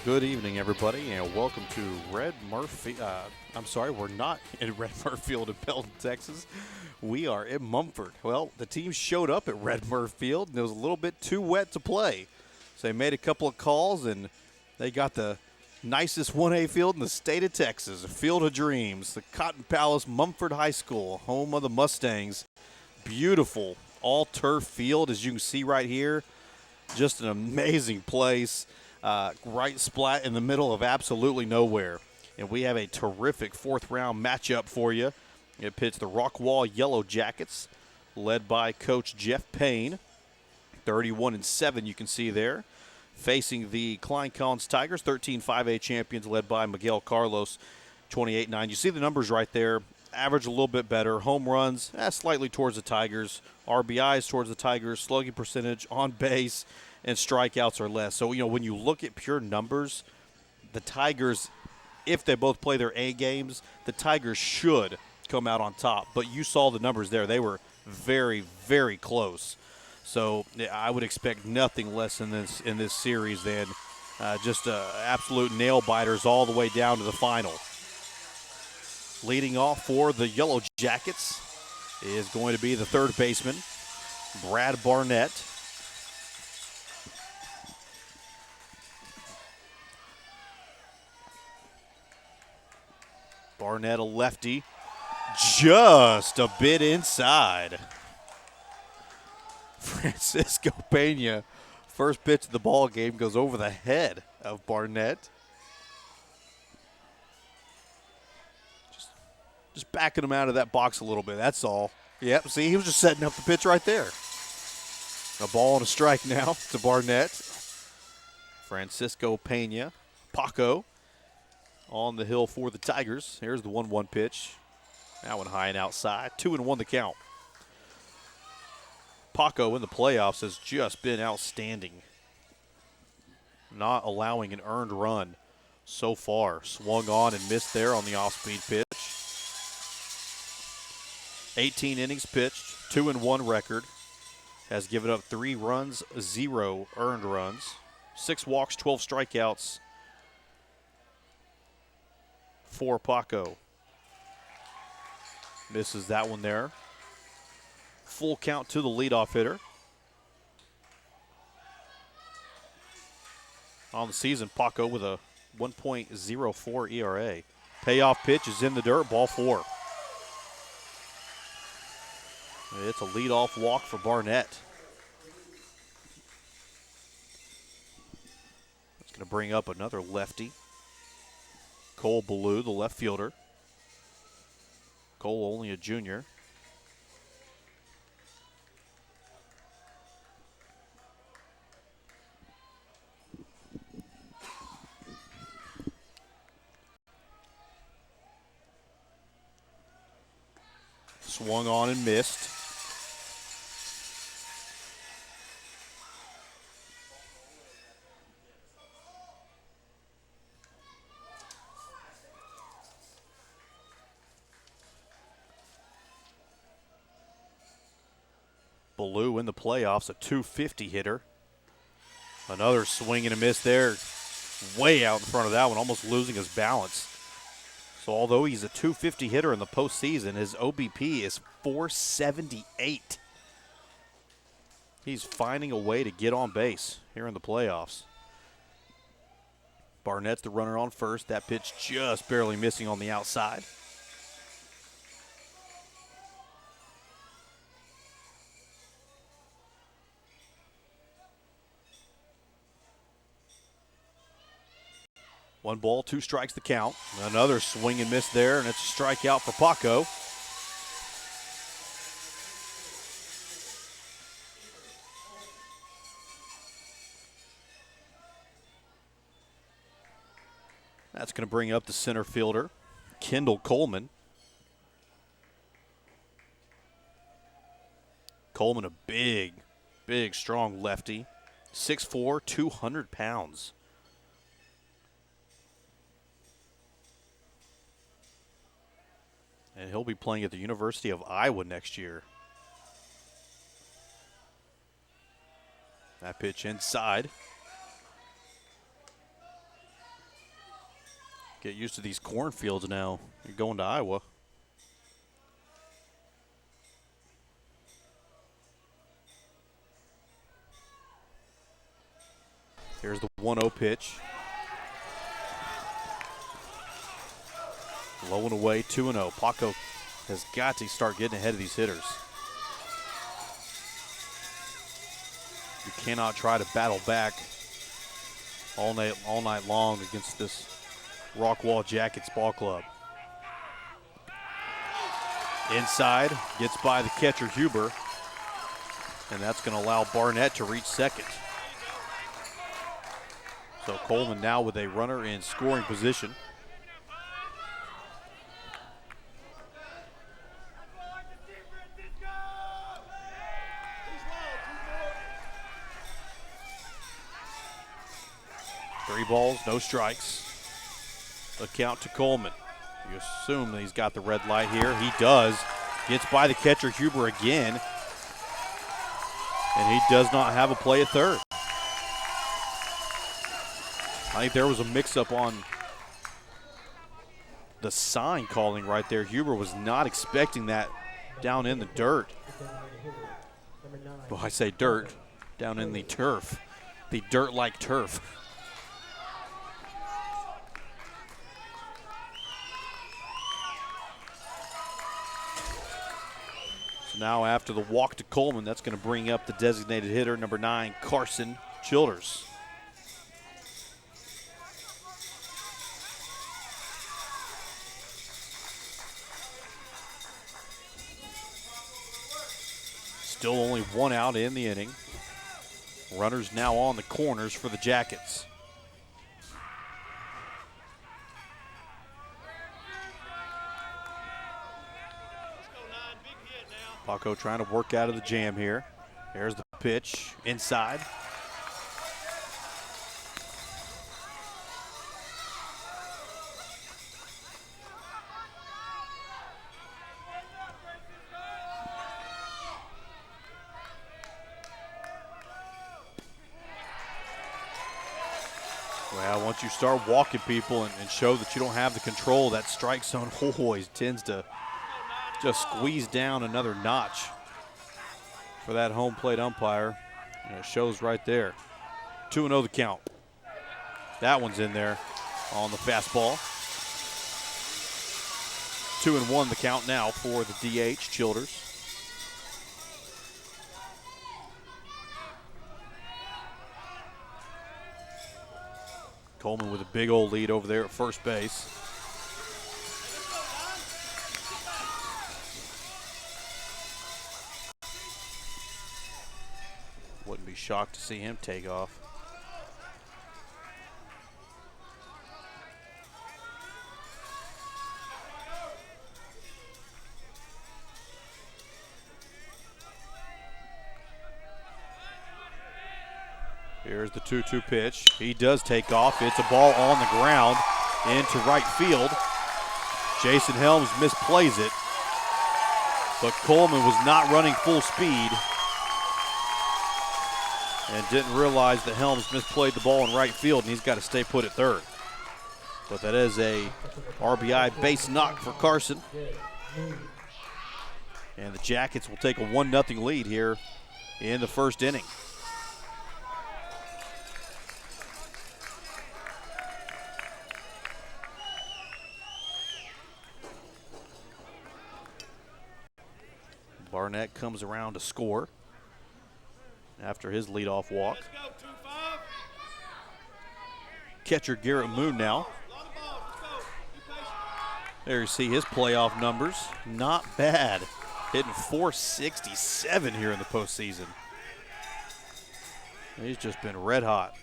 Good evening, everybody, and welcome to Red Murphy. We're not in Red Murfield in Belton, Texas. We are in Mumford. Well, the team showed up at Red Murfield, and it was a little bit too wet to play. So they made a couple of calls, and they got the nicest 1A field in the state of Texas, a field of dreams, the Cotton Palace Mumford High School, home of the Mustangs. Beautiful all-turf field, as you can see right here. Just an amazing place. Right splat in the middle of absolutely nowhere. And we have a terrific fourth-round matchup for you. It pits the Rockwall Yellow Jackets, led by Coach Jeff Payne, 31-7 you can see there. Facing the Klein Collins Tigers, 13-5A champions, led by Miguel Carlos, 28-9. You see the numbers right there. Average a little bit better. Home runs, slightly towards the Tigers. RBIs towards the Tigers. Slugging percentage, on base, and strikeouts are less. So, when you look at pure numbers, the Tigers, if they both play their A games, the Tigers should come out on top. But you saw the numbers there. They were very, very close. So I would expect nothing less in this series than just absolute nail-biters all the way down to the final. Leading off for the Yellow Jackets is going to be the third baseman, Brad Barnett. Barnett, a lefty, just a bit inside. Francisco Pena, first pitch of the ball game, goes over the head of Barnett. Just backing him out of that box a little bit, that's all. Yep, see, he was just setting up the pitch right there. A ball and a strike now to Barnett. Francisco Pena, Paco, on the hill for the Tigers. Here's the 1-1 pitch. That one high and outside. 2-1 the count. Paco in the playoffs has just been outstanding. Not allowing an earned run so far. Swung on and missed there on the off-speed pitch. 18 innings pitched, 2-1 record. Has given up 3 runs, 0 earned runs. 6 walks, 12 strikeouts for Paco. Misses that one there. Full count to the leadoff hitter. On the season, Paco with a 1.04 ERA. Payoff pitch is in the dirt, ball 4. It's a leadoff walk for Barnett. It's going to bring up another lefty. Cole Ballou, the left fielder. Cole only a junior. Swung on and missed. Ballou in the playoffs, a .250 hitter. Another swing and a miss there. Way out in front of that one, almost losing his balance. So although he's a .250 hitter in the postseason, his OBP is .478. He's finding a way to get on base here in the playoffs. Barnett's the runner on first. That pitch just barely missing on the outside. One ball, 2 strikes the count. Another swing and miss there, and it's a strikeout for Paco. That's going to bring up the center fielder, Kendall Coleman. Coleman, a big, strong lefty. 6'4", 200 pounds. And he'll be playing at the University of Iowa next year. That pitch inside. Get used to these cornfields now. You're going to Iowa. Here's the 1-0 pitch. Low and away, 2-0. Paco has got to start getting ahead of these hitters. You cannot try to battle back all night long against this Rockwall Jackets ball club. Inside, gets by the catcher Huber, and that's going to allow Barnett to reach second. So Coleman now with a runner in scoring position. Three balls, no strikes. The count to Coleman. You assume that he's got the red light here. He does. Gets by the catcher Huber again. And he does not have a play at third. I think there was a mix-up on the sign calling right there. Huber was not expecting that down in the dirt. Well, I say dirt, down in the turf. The dirt-like turf. Now after the walk to Coleman, that's going to bring up the designated hitter, number 9, Carson Childers. Still only one out in the inning. Runners now on the corners for the Jackets. Paco trying to work out of the jam here. There's the pitch inside. Well, once you start walking people and show that you don't have the control, that strike zone always tends to just squeeze down another notch for that home plate umpire. And it shows right there. 2-0 the count. That one's in there on the fastball. 2-1 the count now for the DH, Childers. Coleman with a big old lead over there at first base. Wouldn't be shocked to see him take off. Here's the 2-2 pitch. He does take off. It's a ball on the ground into right field. Jason Helms misplays it, but Coleman was not running full speed and didn't realize that Helms misplayed the ball in right field, and he's got to stay put at third. But that is a RBI base knock for Carson. And the Jackets will take a 1-0 lead here in the first inning. Barnett comes around to score after his leadoff walk. Catcher Garrett Moon now. There you see his playoff numbers. Not bad. Hitting .467 here in the postseason. He's just been red hot.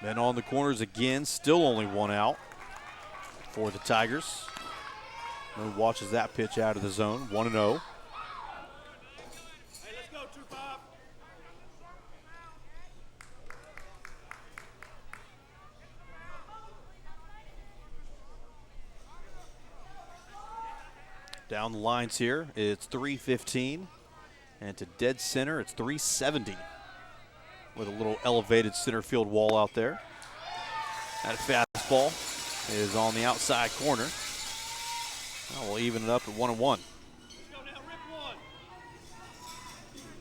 Men on the corners again, still only one out for the Tigers. Moon watches that pitch out of the zone, 1-0. Down the lines here, it's 315, and to dead center, it's 370. with a little elevated center field wall out there. That fastball is on the outside corner. Now we'll even it up at 1-1.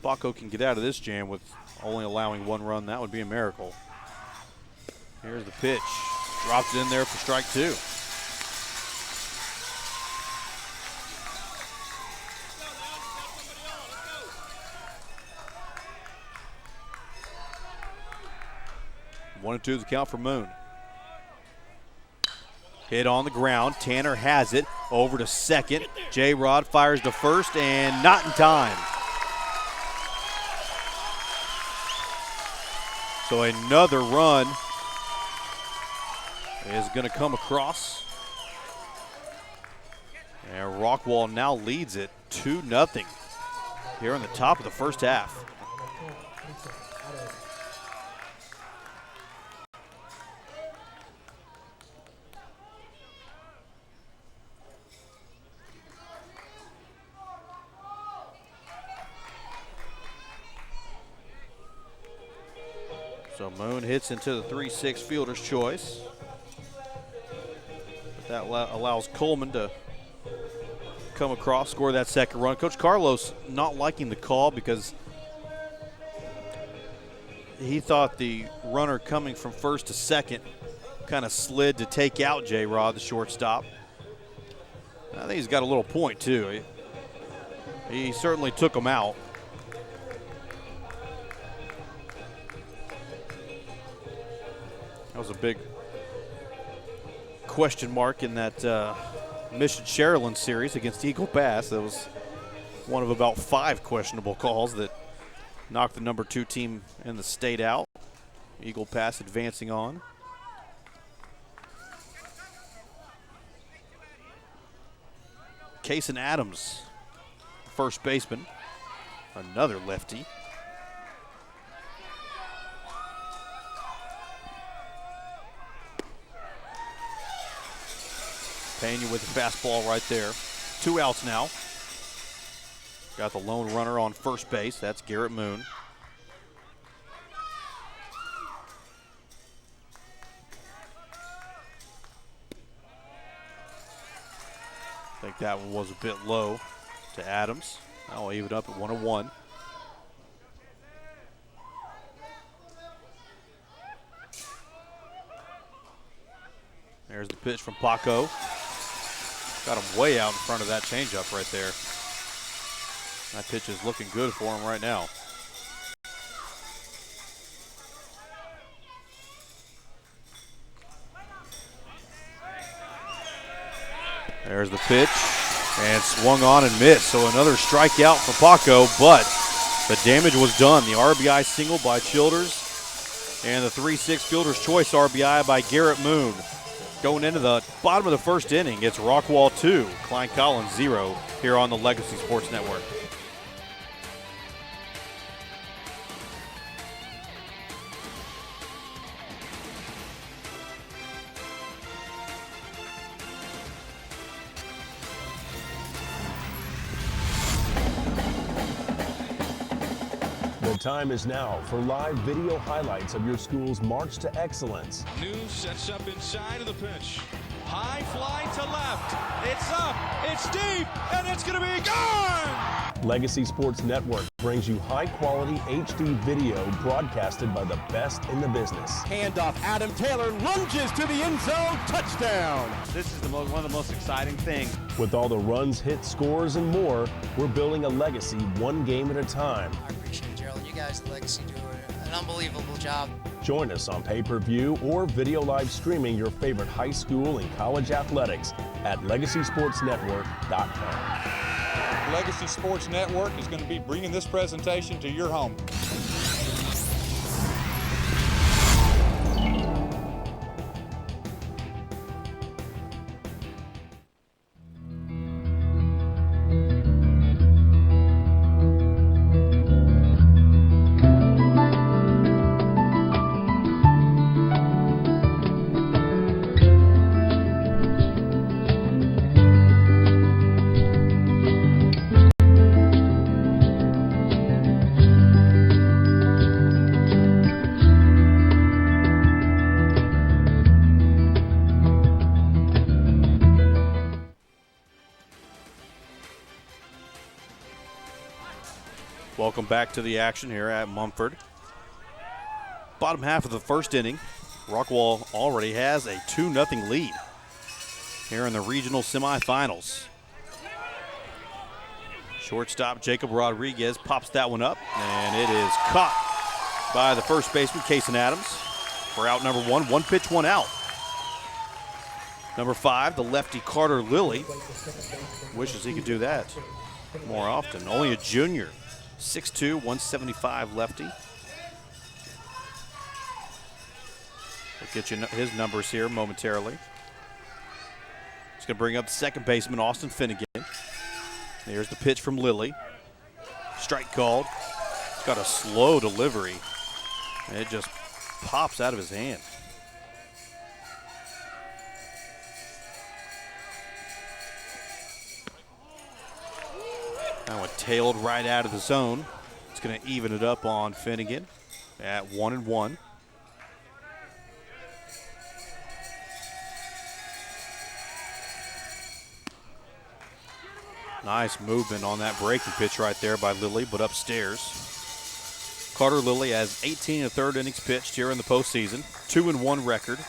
Baco can get out of this jam with only allowing 1 run. That would be a miracle. Here's the pitch. Drops it in there for strike 2. One and 2 is the count for Moon. Hit on the ground. Tanner has it. Over to second. J-Rod fires to first and not in time. So another run is going to come across. And Rockwall now leads it 2-0 here in the top of the first half. So Moon hits into the 3-6 fielder's choice. But that allows Coleman to come across, score that second run. Coach Carlos not liking the call because he thought the runner coming from first to second kind of slid to take out J-Rod, the shortstop. I think he's got a little point too. He certainly took him out. That was a big question mark in that Mission Sherilyn series against Eagle Pass. That was one of about 5 questionable calls that knocked the number 2 team in the state out. Eagle Pass advancing on. Kason Adams, first baseman, another lefty. Pena with the fastball right there. 2 outs now. Got the lone runner on first base. That's Garrett Moon. I think that one was a bit low to Adams. Now we'll even up at 1-1. There's the pitch from Paco. Got him way out in front of that changeup right there. That pitch is looking good for him right now. There's the pitch, and swung on and missed. So another strikeout for Paco, but the damage was done. The RBI single by Childers, and the 3-6 fielder's choice RBI by Garrett Moon. Going into the bottom of the first inning, it's Rockwall 2, Klein Collins 0 here on the Legacy Sports Network. The time is now for live video highlights of your school's march to excellence. New sets up inside of the pitch. High fly to left. It's up, it's deep, and it's going to be gone! Legacy Sports Network brings you high-quality HD video broadcasted by the best in the business. Handoff, Adam Taylor lunges to the end zone, touchdown! This is one of the most exciting things. With all the runs, hits, scores, and more, we're building a legacy one game at a time. I appreciate it, Gerald. You guys at Legacy do an unbelievable job. Join us on pay-per-view or video live streaming your favorite high school and college athletics at LegacySportsNetwork.com. Legacy Sports Network is going to be bringing this presentation to your home. Welcome back to the action here at Mumford. Bottom half of the first inning, Rockwall already has a 2-0 lead here in the regional semifinals. Shortstop Jacob Rodriguez pops that one up, and it is caught by the first baseman, Kason Adams, for out number 1. 1 pitch, 1 out. Number 5, the lefty Carter Lilly, wishes he could do that more often. Only a junior, 6'2", 175 lefty. We'll get you his numbers here momentarily. He's going to bring up the second baseman, Austin Finnegan. Here's the pitch from Lilly. Strike called. He's got a slow delivery, and it just pops out of his hand. That one tailed right out of the zone. It's going to even it up on Finnegan at 1-1. Nice movement on that breaking pitch right there by Lilly, but upstairs. Carter Lilly has 18 1/3 innings pitched here in the postseason. 2-1 record.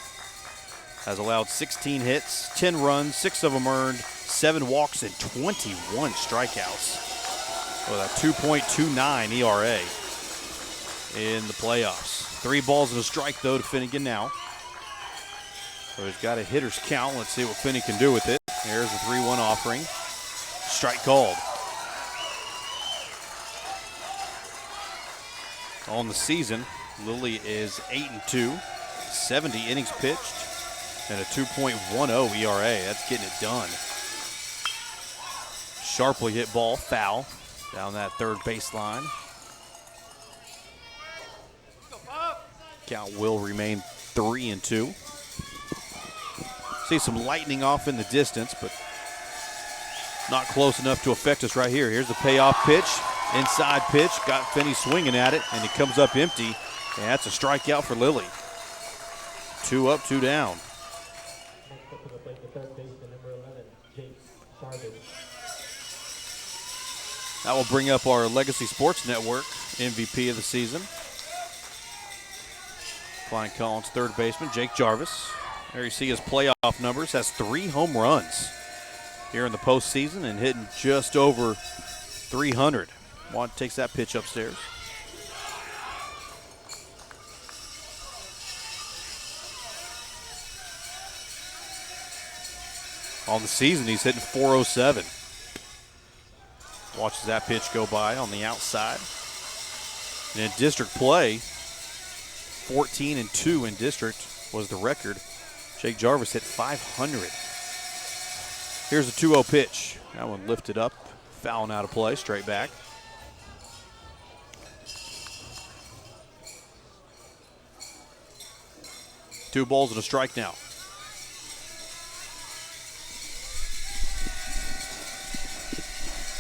Has allowed 16 hits, 10 runs, 6 of them earned, 7 walks, and 21 strikeouts. With a 2.29 ERA in the playoffs. 3 balls and a strike, though, to Finnegan now. So he's got a hitter's count. Let's see what Finnegan can do with it. Here's a 3-1 offering. Strike called. On the season, Lilly is 8-2, 70 innings pitched, and a 2.10 ERA. That's getting it done. Sharply hit ball, foul, down that third baseline. Count will remain 3-2. See some lightning off in the distance, but not close enough to affect us right here. Here's the payoff pitch, inside pitch, got Finney swinging at it, and it comes up empty, and that's a strikeout for Lilly. 2 up, 2 down. That will bring up our Legacy Sports Network MVP of the season. Klein Collins, third baseman, Jake Jarvis. There you see his playoff numbers, has 3 home runs here in the postseason and hitting just over 300. Juan takes that pitch upstairs. On the season, he's hitting 407. Watches that pitch go by on the outside. And in district play, 14-2 in district was the record. Jake Jarvis hit 500. Here's a 2-0 pitch. That one lifted up, fouling out of play, straight back. Two balls and a strike now.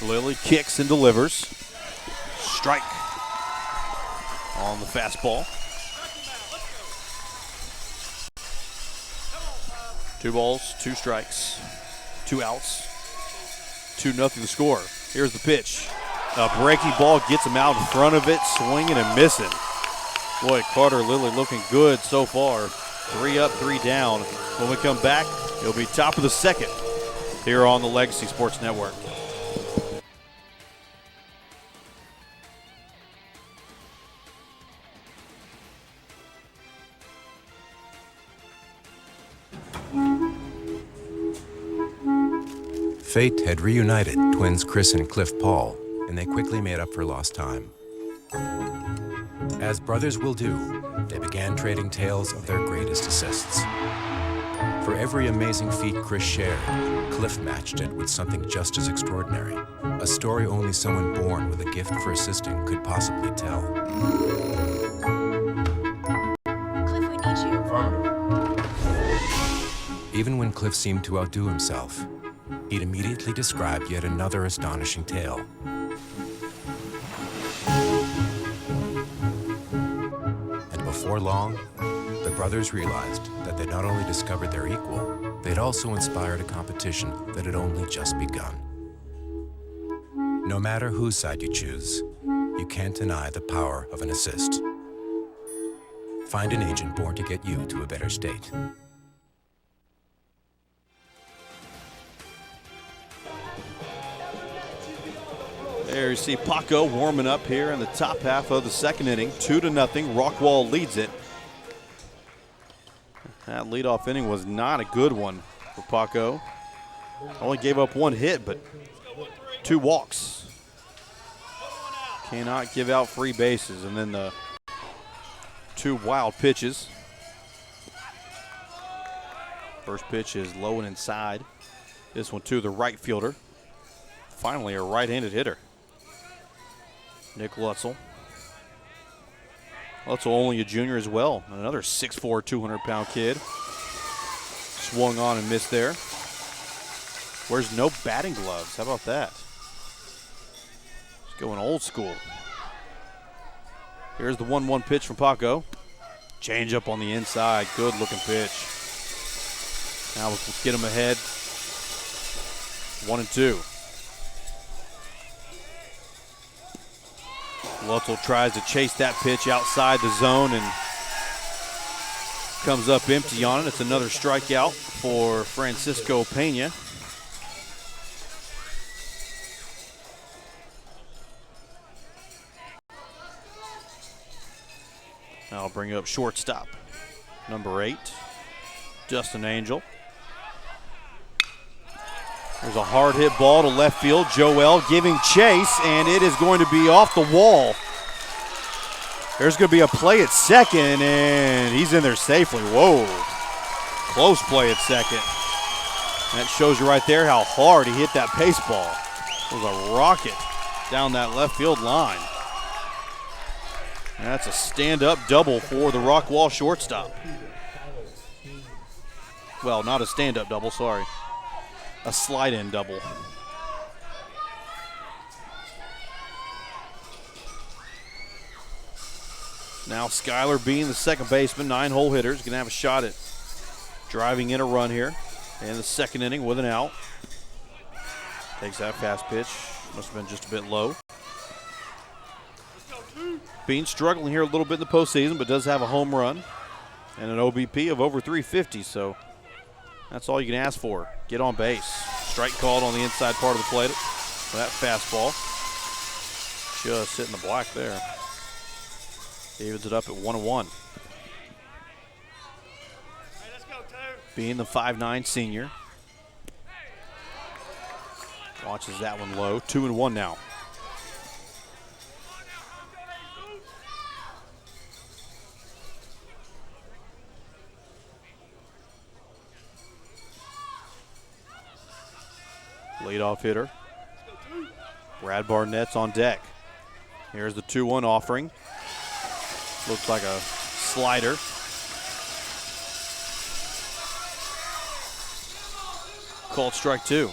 Lilly kicks and delivers. Strike on the fastball. 2 balls, 2 strikes, 2 outs, 2-0 the score. Here's the pitch. A breaking ball gets him out in front of it, swinging and missing. Boy, Carter Lilly looking good so far. 3 up, 3 down. When we come back, it'll be top of the second here on the Legacy Sports Network. Fate had reunited twins Chris and Cliff Paul, and they quickly made up for lost time. As brothers will do, they began trading tales of their greatest assists. For every amazing feat Chris shared, Cliff matched it with something just as extraordinary, a story only someone born with a gift for assisting could possibly tell. Cliff, we need you. Even when Cliff seemed to outdo himself, he'd immediately describe yet another astonishing tale. And before long, the brothers realized that they'd not only discovered their equal, they'd also inspired a competition that had only just begun. No matter whose side you choose, you can't deny the power of an assist. Find an agent born to get you to a better state. There you see Paco warming up here in the top half of the second inning. 2-0. Rockwall leads it. That leadoff inning was not a good one for Paco. Only gave up 1 hit, but 2 walks. Cannot give out free bases. And then the 2 wild pitches. First pitch is low and inside. This one to the right fielder. Finally a right-handed hitter. Nick Lutzel. Lutzel only a junior as well. Another 6'4", 200-pound kid. Swung on and missed there. Wears no batting gloves. How about that? He's going old school. Here's the 1-1 pitch from Paco. Change up on the inside. Good looking pitch. Now let's get him ahead. 1-2. Lutzel tries to chase that pitch outside the zone and comes up empty on it. It's another strikeout for Francisco Pena. I'll bring up shortstop, number 8, Justin Angel. There's a hard hit ball to left field. Joel giving chase, and it is going to be off the wall. There's going to be a play at second, and he's in there safely. Whoa. Close play at second. That shows you right there how hard he hit that baseball. It was a rocket down that left field line. And that's a stand-up double for the Rockwall shortstop. Well, not a stand-up double, sorry. A slide-in double. Now Skylar Bean, the second baseman, 9-hole hitter, is going to have a shot at driving in a run here in the second inning with an out. Takes that fast pitch. Must have been just a bit low. Bean struggling here a little bit in the postseason, but does have a home run and an OBP of over 350, so that's all you can ask for. Get on base. Strike called on the inside part of the plate for that fastball. Just hitting the black there. Evens it up at 1-1. Being the 5'9" senior. Watches that one low. 2-1 now. Leadoff hitter. Brad Barnett's on deck. Here's the 2-1 offering. Looks like a slider. Called strike 2.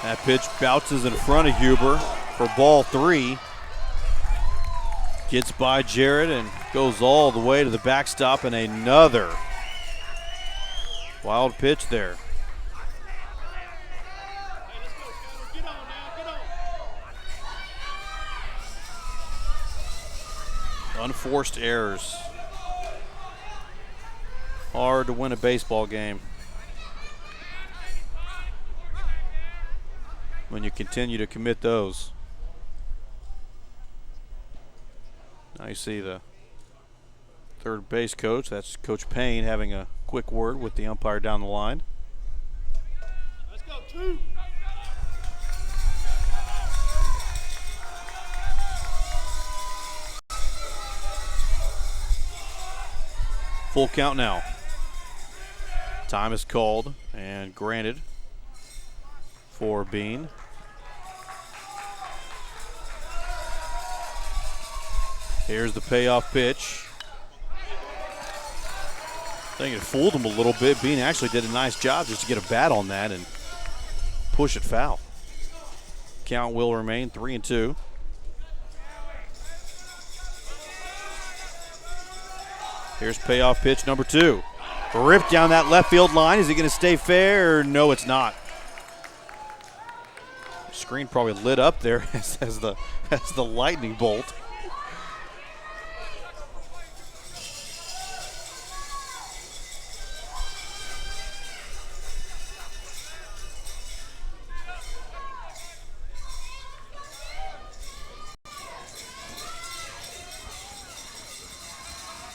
That pitch bounces in front of Huber for ball 3. Gets by Jarrett and goes all the way to the backstop, and another wild pitch there. Unforced errors. Hard to win a baseball game when you continue to commit those. Now you see the third base coach, that's Coach Payne, having a quick word with the umpire down the line. Let's go, 2. Full count now. Time is called and granted for Bean. Here's the payoff pitch. I think it fooled him a little bit. Bean actually did a nice job just to get a bat on that and push it foul. Count will remain 3-2. Here's payoff pitch number 2. ripped down that left field line. Is it going to stay fair? No, it's not. Screen probably lit up there as the lightning bolt.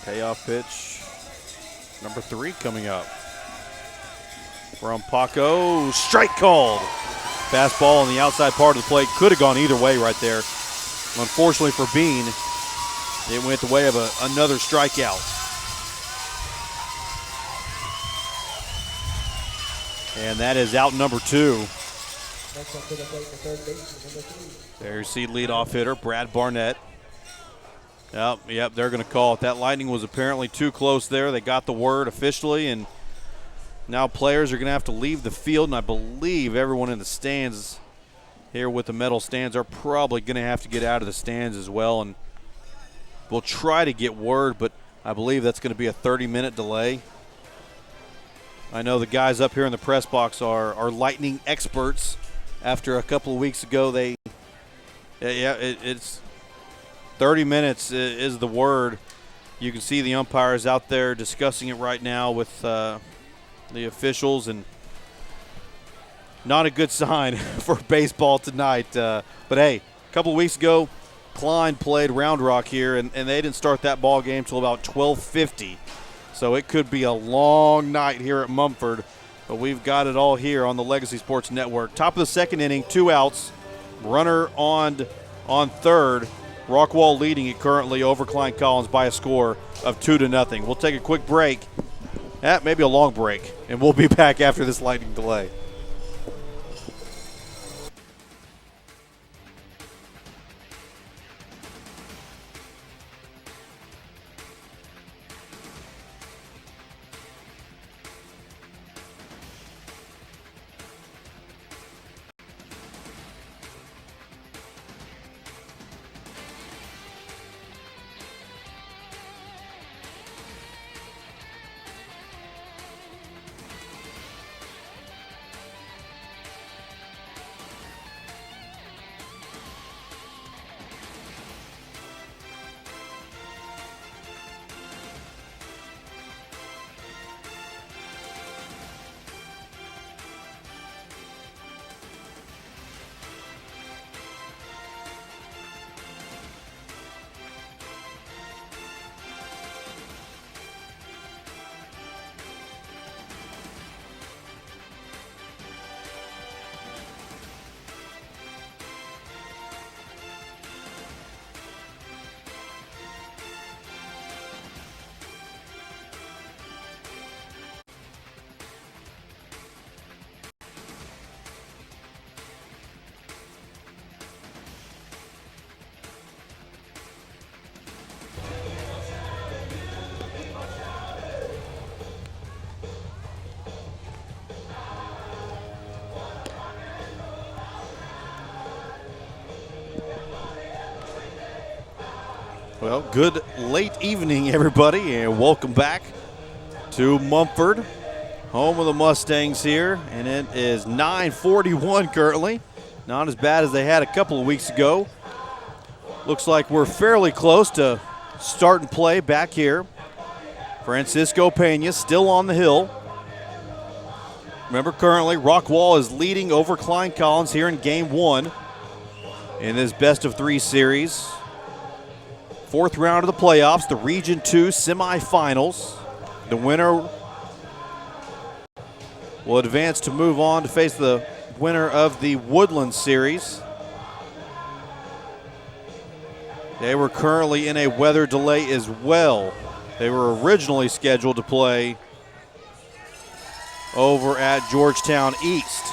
Payoff pitch, number 3 coming up. From Paco, strike called. Fastball on the outside part of the plate. Could have gone either way right there. Unfortunately for Bean, it went the way of another strikeout. And that is out number 2. There you see leadoff hitter Brad Barnett. Yep, they're going to call it. That lightning was apparently too close there. They got the word officially, and now players are going to have to leave the field, and I believe everyone in the stands here with the metal stands are probably going to have to get out of the stands as well, and we'll try to get word, but I believe that's going to be a 30-minute delay. I know the guys up here in the press box are lightning experts. After a couple of weeks ago, it's 30 minutes is the word. You can see the umpires out there discussing it right now with the officials, and not a good sign for baseball tonight. But hey, a couple of weeks ago, Klein played Round Rock here, and they didn't start that ball game till about 12:50. So it could be a long night here at Mumford, but we've got it all here on the Legacy Sports Network. Top of the second inning, 2 outs, runner on third. Rockwall leading it currently over Klein Collins by a score of 2-0. We'll take a quick break, maybe a long break, and we'll be back after this lightning delay. Well, good late evening, everybody, and welcome back to Mumford, home of the Mustangs here, and it is 9:41 currently. Not as bad as they had a couple of weeks ago. Looks like we're fairly close to starting play back here. Francisco Pena still on the hill. Remember, currently Rockwall is leading over Klein Collins here in Game 1 in this best-of-3 series. 4th round of the playoffs, the Region 2 semifinals. The winner will advance to move on to face the winner of the Woodland Series. They were currently in a weather delay as well. They were originally scheduled to play over at Georgetown East.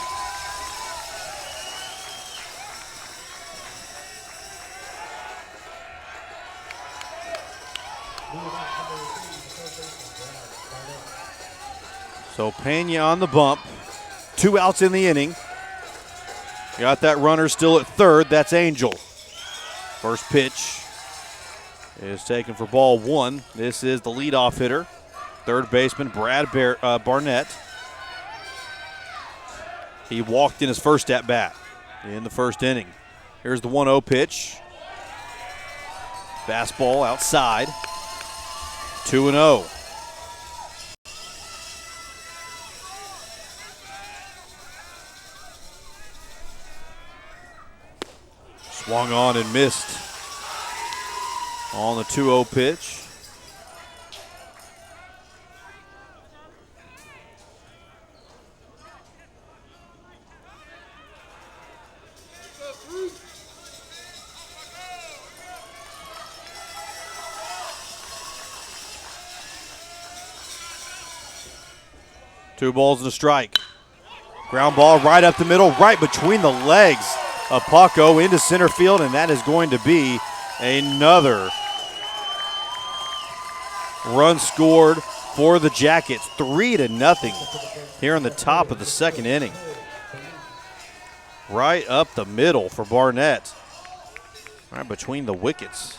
So Pena on the bump, 2 outs in the inning. Got that runner still at third, that's Angel. First pitch is taken for ball 1. This is the leadoff hitter Third baseman Brad Barnett. He walked in his first at-bat in the first inning. Here's the 1-0 pitch. Fastball outside. 2-0. Swung on and missed on the 2-0 pitch. Two balls and a strike. Ground ball right up the middle, right between the legs of Paco into center field, and that is going to be another run scored for the Jackets. 3-0 here in the top of the second inning. Right up the middle for Barnett. Right between the wickets.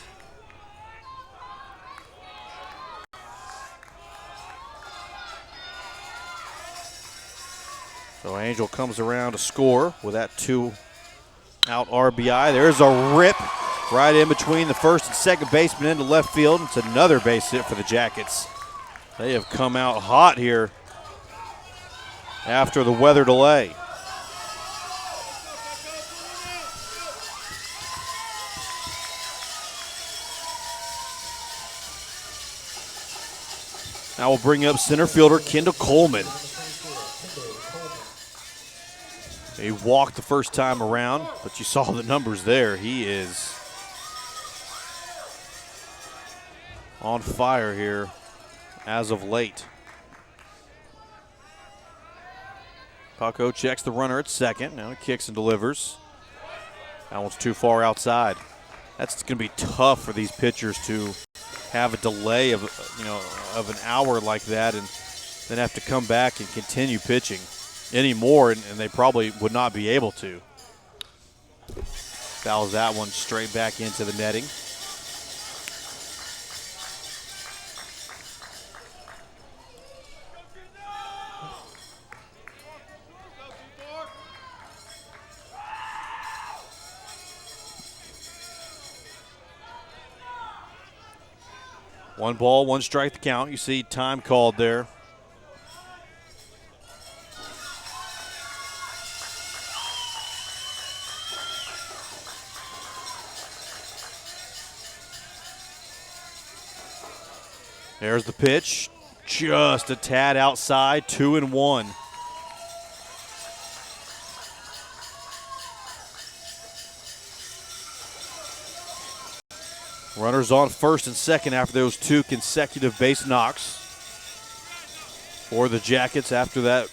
So Angel comes around to score with that 2-out RBI. There's a rip right in between the first and second baseman into left field. It's another base hit for the Jackets. They have come out hot here after the weather delay. Now we'll bring up center fielder Kendall Coleman. He walked the first time around, but you saw the numbers there. He is on fire here as of late. Paco checks the runner at second. Now he kicks and delivers. That one's too far outside. That's going to be tough for these pitchers to have a delay of an hour like that and then have to come back and continue pitching anymore, and they probably would not be able to. Fouls that one straight back into the netting. One ball, one strike the count. You see time called there. There's the pitch, just a tad outside, 2-1. Runners on first and second after those two consecutive base knocks for the Jackets after that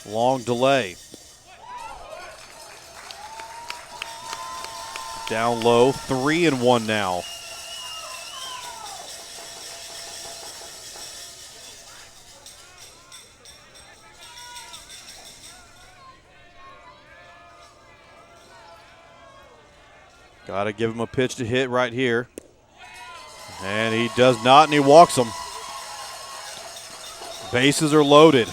long delay. Down low, 3-1 now. Got to give him a pitch to hit right here. And he does not, and he walks him. Bases are loaded.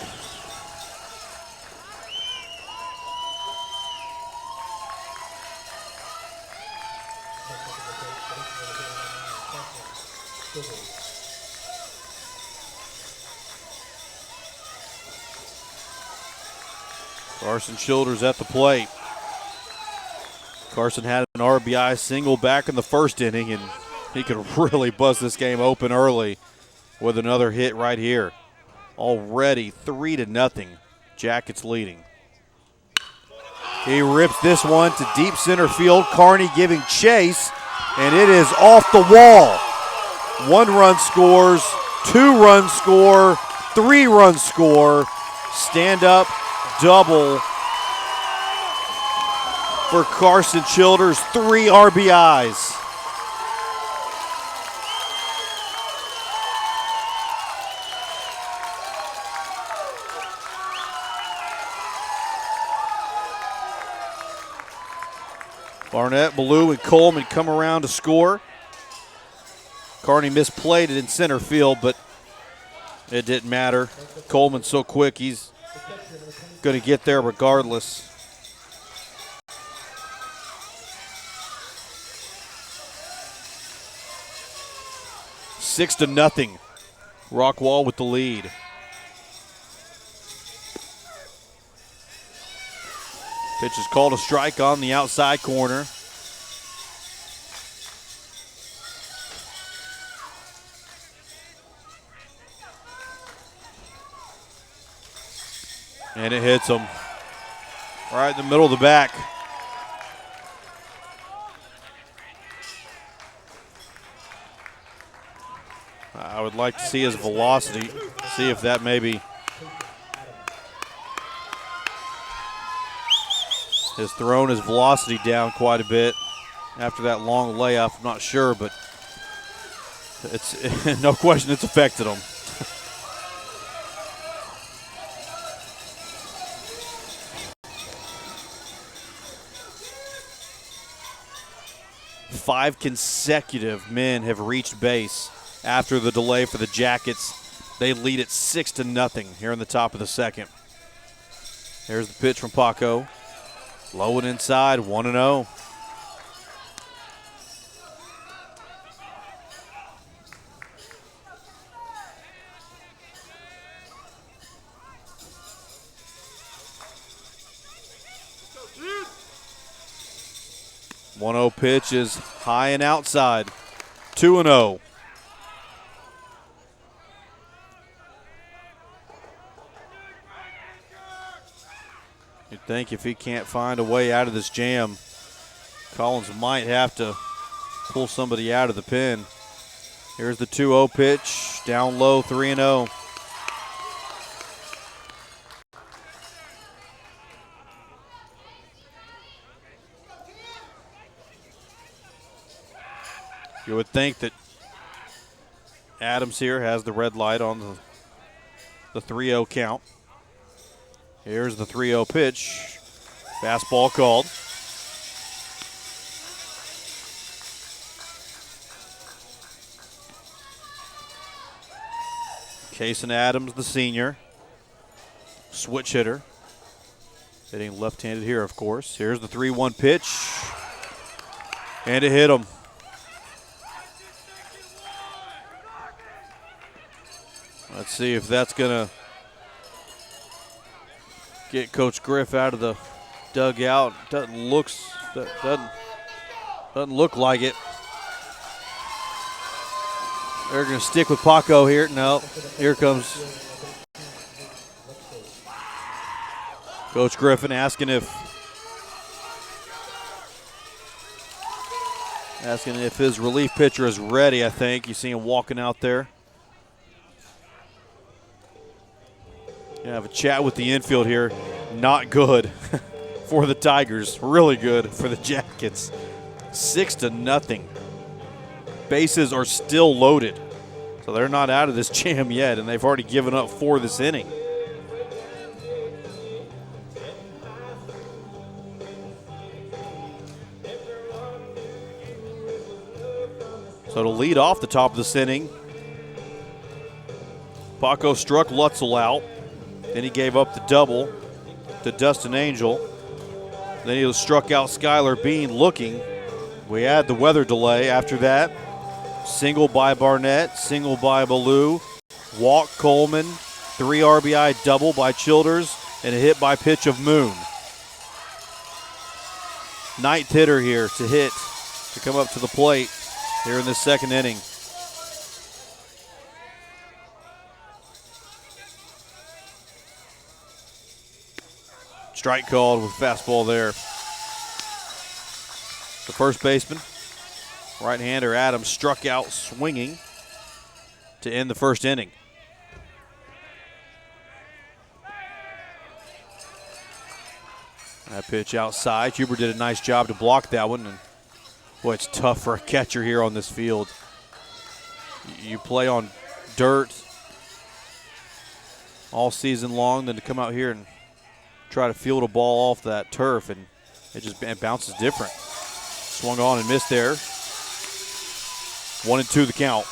Carson Childers at the plate. Carson had an RBI single back in the first inning, and he could really buzz this game open early with another hit right here. Already 3-0, Jackets leading. He rips this one to deep center field. Carney giving chase, and it is off the wall. 1 run scores, 2 runs score, 3 runs score. Stand up double for Carson Childers, 3 RBIs. Barnett, Ballou, and Coleman come around to score. Carney misplayed it in center field, but It didn't matter. Coleman's so quick, he's going to get there regardless. Six to nothing. Rockwall with the lead. Pitch is called a strike on the outside corner. And it hits him right in the middle of the back. I would like to see his velocity, see if that maybe has thrown his velocity down quite a bit after that long layup. I'm not sure, but it's no question it's affected him. Five consecutive men have reached base after the delay for the Jackets. They lead it 6 to nothing here in the top of the second. Here's the pitch from Paco. Low and inside, 1-0. Pitch is high and outside, 2-0. You'd think if he can't find a way out of this jam, Collins might have to pull somebody out of the pen. Here's the 2-0 pitch, down low, 3-0. You would think that Adams here has the red light on the 3-0 count. Here's the 3-0 pitch. Fastball called. Kason Adams, the senior. Switch hitter. Hitting left-handed here, of course. Here's the 3-1 pitch. And it hit him. Let's see if that's going to get Coach Griff out of the dugout. Doesn't look like it. They're going to stick with Paco here. No, here comes Coach Griffin asking if his relief pitcher is ready, I think. You see him walking out there. Yeah, have a chat with the infield here. Not good for the Tigers. Really good for the Jackets. 6 to nothing. Bases are still loaded. So they're not out of this jam yet, and they've already given up 4 this inning. So to lead off the top of this inning, Paco struck Lutzel out. Then he gave up the double to Dustin Angel. Then he struck out Skylar Bean looking. We had the weather delay after that. Single by Barnett, single by Ballou. Walk Coleman, 3 RBI double by Childers, and a hit by pitch of Moon. Ninth hitter here to hit, to come up to the plate here in the second inning. Strike called with fastball there. The first baseman, right-hander Adams, struck out swinging to end the first inning. That pitch outside. Huber did a nice job to block that one. And boy, it's tough for a catcher here on this field. You play on dirt all season long, then to come out here and try to field a ball off that turf, and it bounces different. Swung on and missed there. 1-2 the count.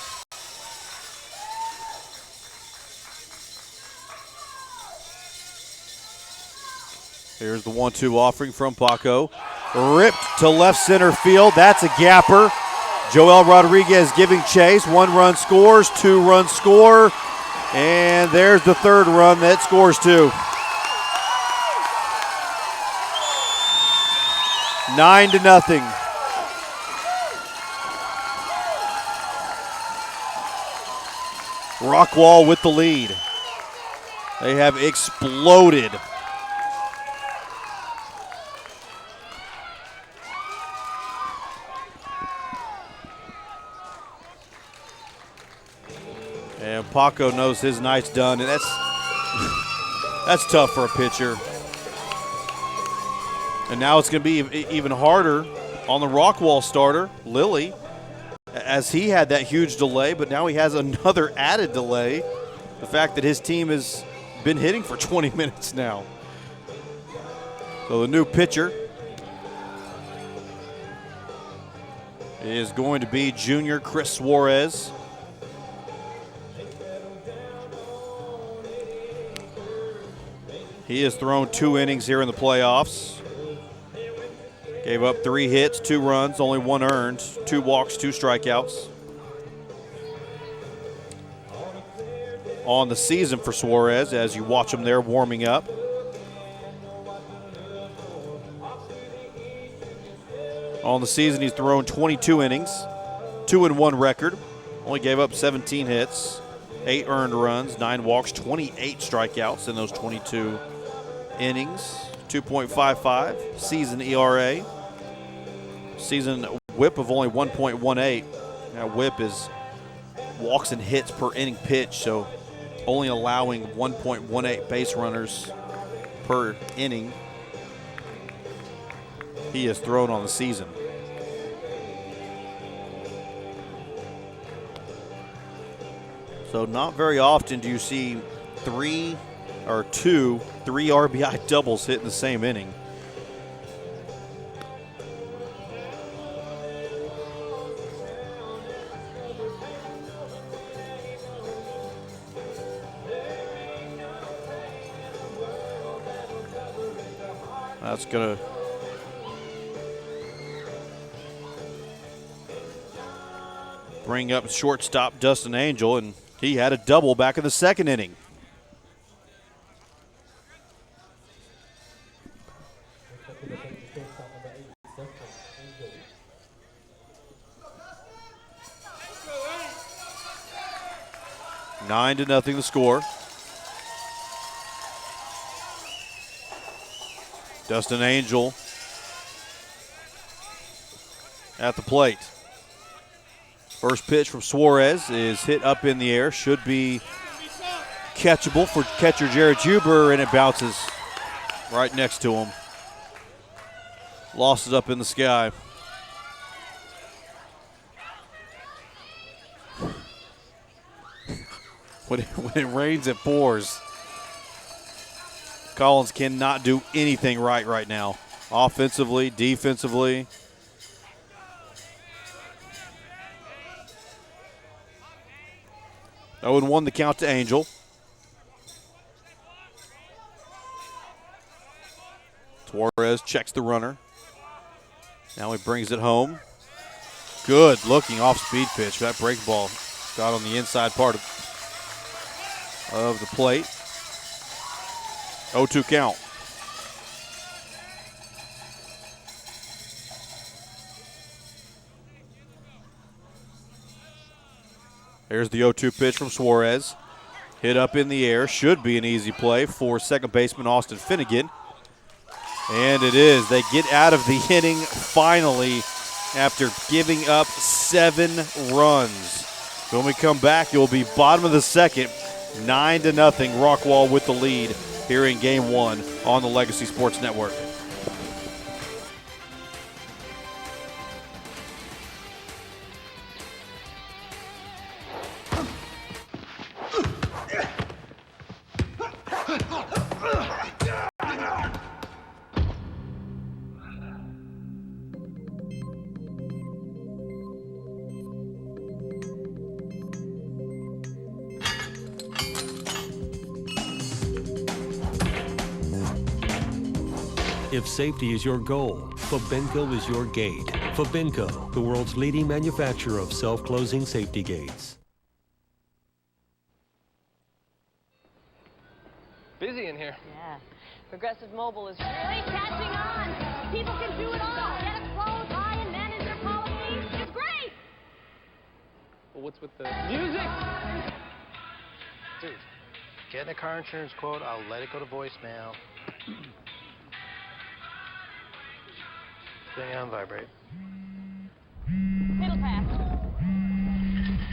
Here's the 1-2 offering from Paco. Ripped to left center field. That's a gapper. Joel Rodriguez giving chase. 1 run scores, 2 runs score. And there's the 3rd run that scores 2. 9-0. Rockwall with the lead. They have exploded. And Paco knows his night's done, and that's tough for a pitcher. And now it's going to be even harder on the Rockwall starter, Lilly, as he had that huge delay, but now he has another added delay. The fact that his team has been hitting for 20 minutes now. So the new pitcher is going to be junior Chris Suarez. He has thrown 2 innings here in the playoffs. Gave up 3 hits, 2 runs, only 1 earned, 2 walks, 2 strikeouts. On the season for Suarez, as you watch him there warming up. On the season, he's thrown 22 innings, 2-1 record. Only gave up 17 hits, 8 earned runs, 9 walks, 28 strikeouts in those 22 innings. 2.55 season ERA. Season whip of only 1.18. Now whip is walks and hits per inning pitch, so only allowing 1.18 base runners per inning. He has thrown on the season. So not very often do you see 3 RBI doubles hit in the same inning. That's going to bring up shortstop Dustin Angel, and he had a double back in the 2nd inning. Nine to nothing the score. Dustin Angel at the plate. First pitch from Suarez is hit up in the air. Should be catchable for catcher Jared Huber, and it bounces right next to him. Lost it up in the sky. When it rains, it pours. Collins cannot do anything right now. Offensively, defensively. Oh, and 1 the count to Angel. Suarez checks the runner. Now he brings it home. Good looking off-speed pitch. That break ball got on the inside part of the plate. 0-2 count. There's the 0-2 pitch from Suarez. Hit up in the air. Should be an easy play for second baseman Austin Finnegan. And it is. They get out of the inning finally after giving up 7 runs. When we come back, it will be bottom of the 2nd. 9-0. Rockwall with the lead here in Game 1 on the Legacy Sports Network. If safety is your goal, Fabinco is your gate. Fabinco, the world's leading manufacturer of self-closing safety gates. Busy in here. Yeah. Progressive Mobile is really catching on. People can do it all. Get a close, high, and manage their policies. It's great. Well, what's with the music? Dude, getting a car insurance quote, I'll let it go to voicemail. Staying on vibrate. It'll pass.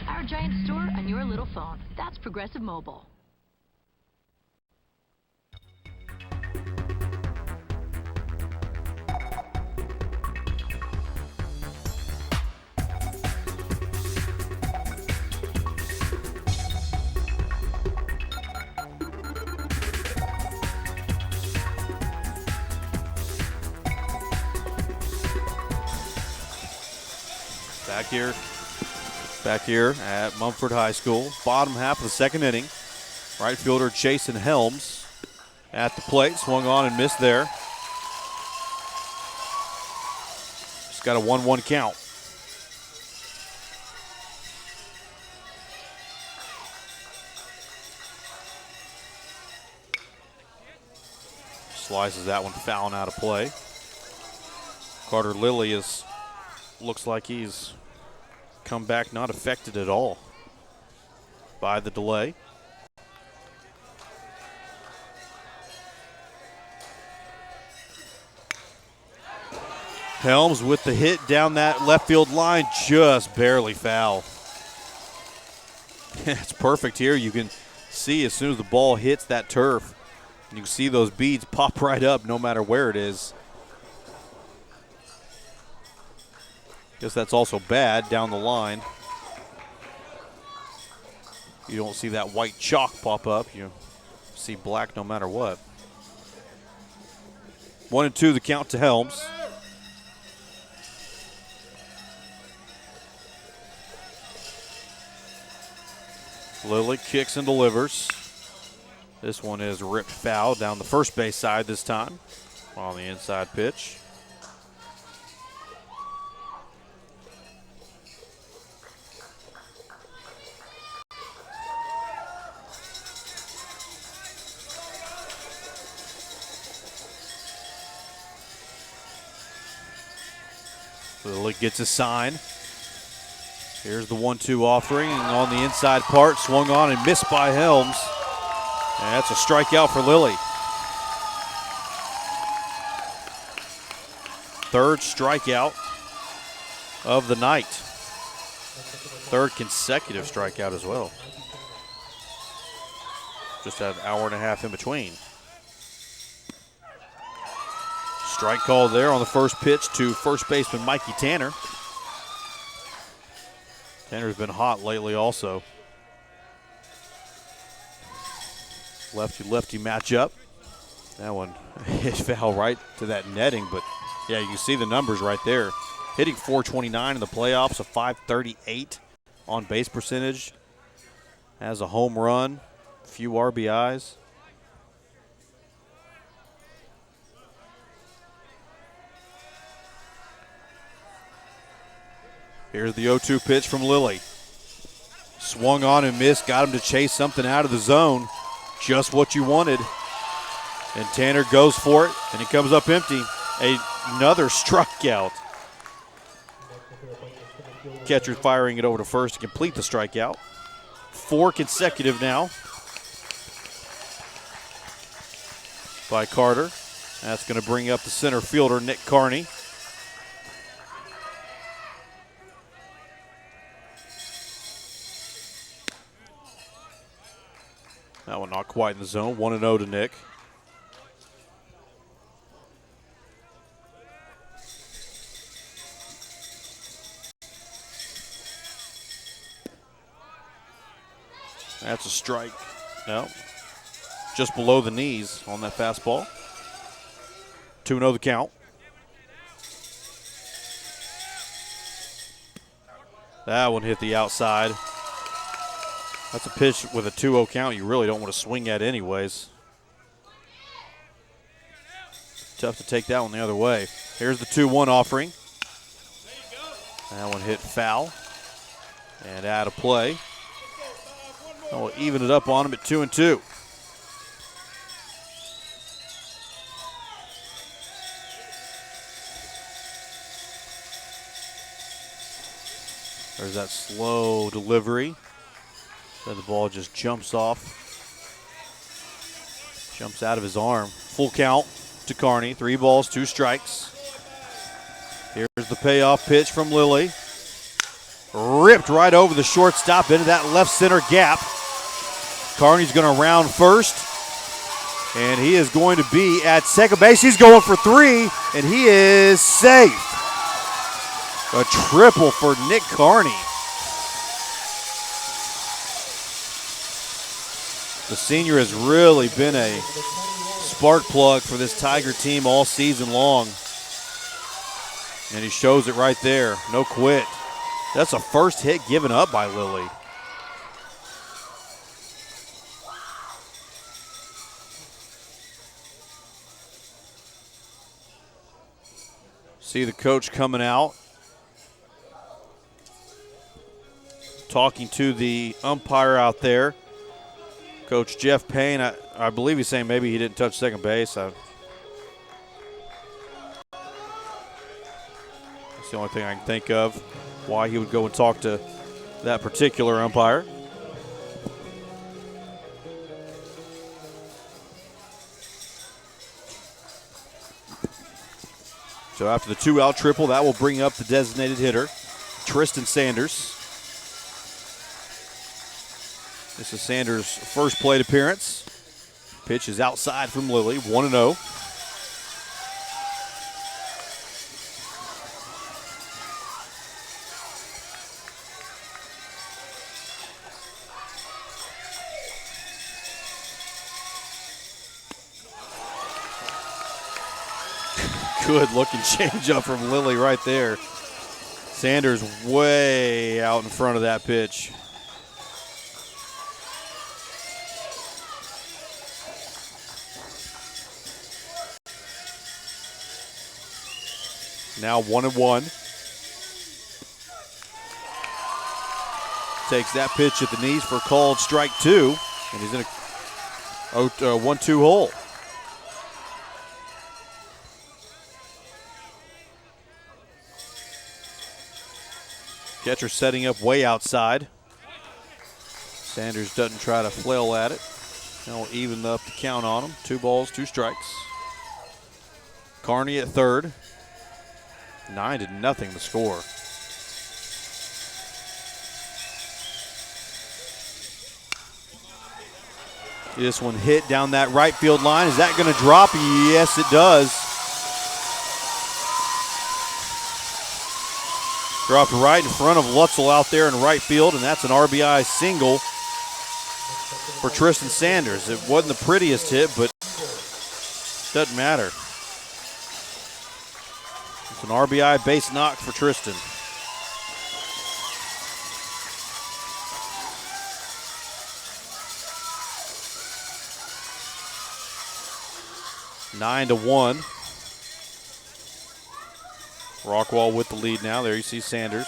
Our giant store on your little phone. That's Progressive Mobile. Back here at Mumford High School, bottom half of the second inning. Right fielder Jason Helms at the plate, swung on and missed there. Just got a 1-1 count. Slices that one foul and out of play. Carter Lilly looks like he's come back not affected at all by the delay. Helms with the hit down that left field line, just barely foul. It's perfect here. You can see as soon as the ball hits that turf, you can see those beads pop right up no matter where it is. Guess that's also bad down the line. You don't see that white chalk pop up. You see black no matter what. 1-2 the count to Helms. Lilly kicks and delivers. This one is ripped foul down the first base side this time on the inside pitch. Lilly gets a sign. Here's the 1-2 offering on the inside part. Swung on and missed by Helms. And that's a strikeout for Lilly. Third strikeout of the night. Third consecutive strikeout as well. Just had an hour and a half in between. Strike call there on the first pitch to first baseman Mikey Tanner. Tanner's been hot lately also. Lefty-lefty matchup. That one hit foul right to that netting, but yeah, you can see the numbers right there. Hitting .429 in the playoffs, a .538 on base percentage. Has a home run, few RBIs. Here's the 0-2 pitch from Lilly. Swung on and missed, got him to chase something out of the zone. Just what you wanted. And Tanner goes for it, and he comes up empty. Another strikeout. Catcher firing it over to first to complete the strikeout. 4 consecutive now by Carter. That's going to bring up the center fielder, Nick Carney. That one not quite in the zone. 1-0 to Nick. That's a strike. No. Just below the knees on that fastball. 2-0 the count. That one hit the outside. That's a pitch with a 2-0 count you really don't want to swing at anyways. Tough to take that one the other way. Here's the 2-1 offering. That one hit foul and out of play. That will even it up on him at 2-2. There's that slow delivery. Then the ball just jumps off. Jumps out of his arm. Full count to Carney. 3 balls, 2 strikes. Here's the payoff pitch from Lilly. Ripped right over the shortstop into that left center gap. Carney's going to round first. And he is going to be at second base. He's going for 3, and he is safe. A triple for Nick Carney. The senior has really been a spark plug for this Tiger team all season long. And he shows it right there. No quit. That's a first hit given up by Lilly. See the coach coming out, talking to the umpire out there. Coach Jeff Payne, I believe he's saying maybe he didn't touch second base. That's the only thing I can think of why he would go and talk to that particular umpire. So after the 2-out triple, that will bring up the designated hitter, Tristan Sanders. This is Sanders' first plate appearance. Pitch is outside from Lilly, 1-0. Good looking changeup from Lilly right there. Sanders way out in front of that pitch. Now 1-1. Takes that pitch at the knees for called strike 2, and he's in a 1-2 hole. Catcher setting up way outside. Sanders doesn't try to flail at it. He'll even up the count on him. 2 balls, 2 strikes. Carney at third. 9-0 the score. This one hit down that right field line. Is that going to drop? Yes, it does. Dropped right in front of Lutzel out there in right field, and that's an RBI single for Tristan Sanders. It wasn't the prettiest hit, but doesn't matter. It's an RBI base knock for Tristan. Nine to 1. Rockwall with the lead now. There you see Sanders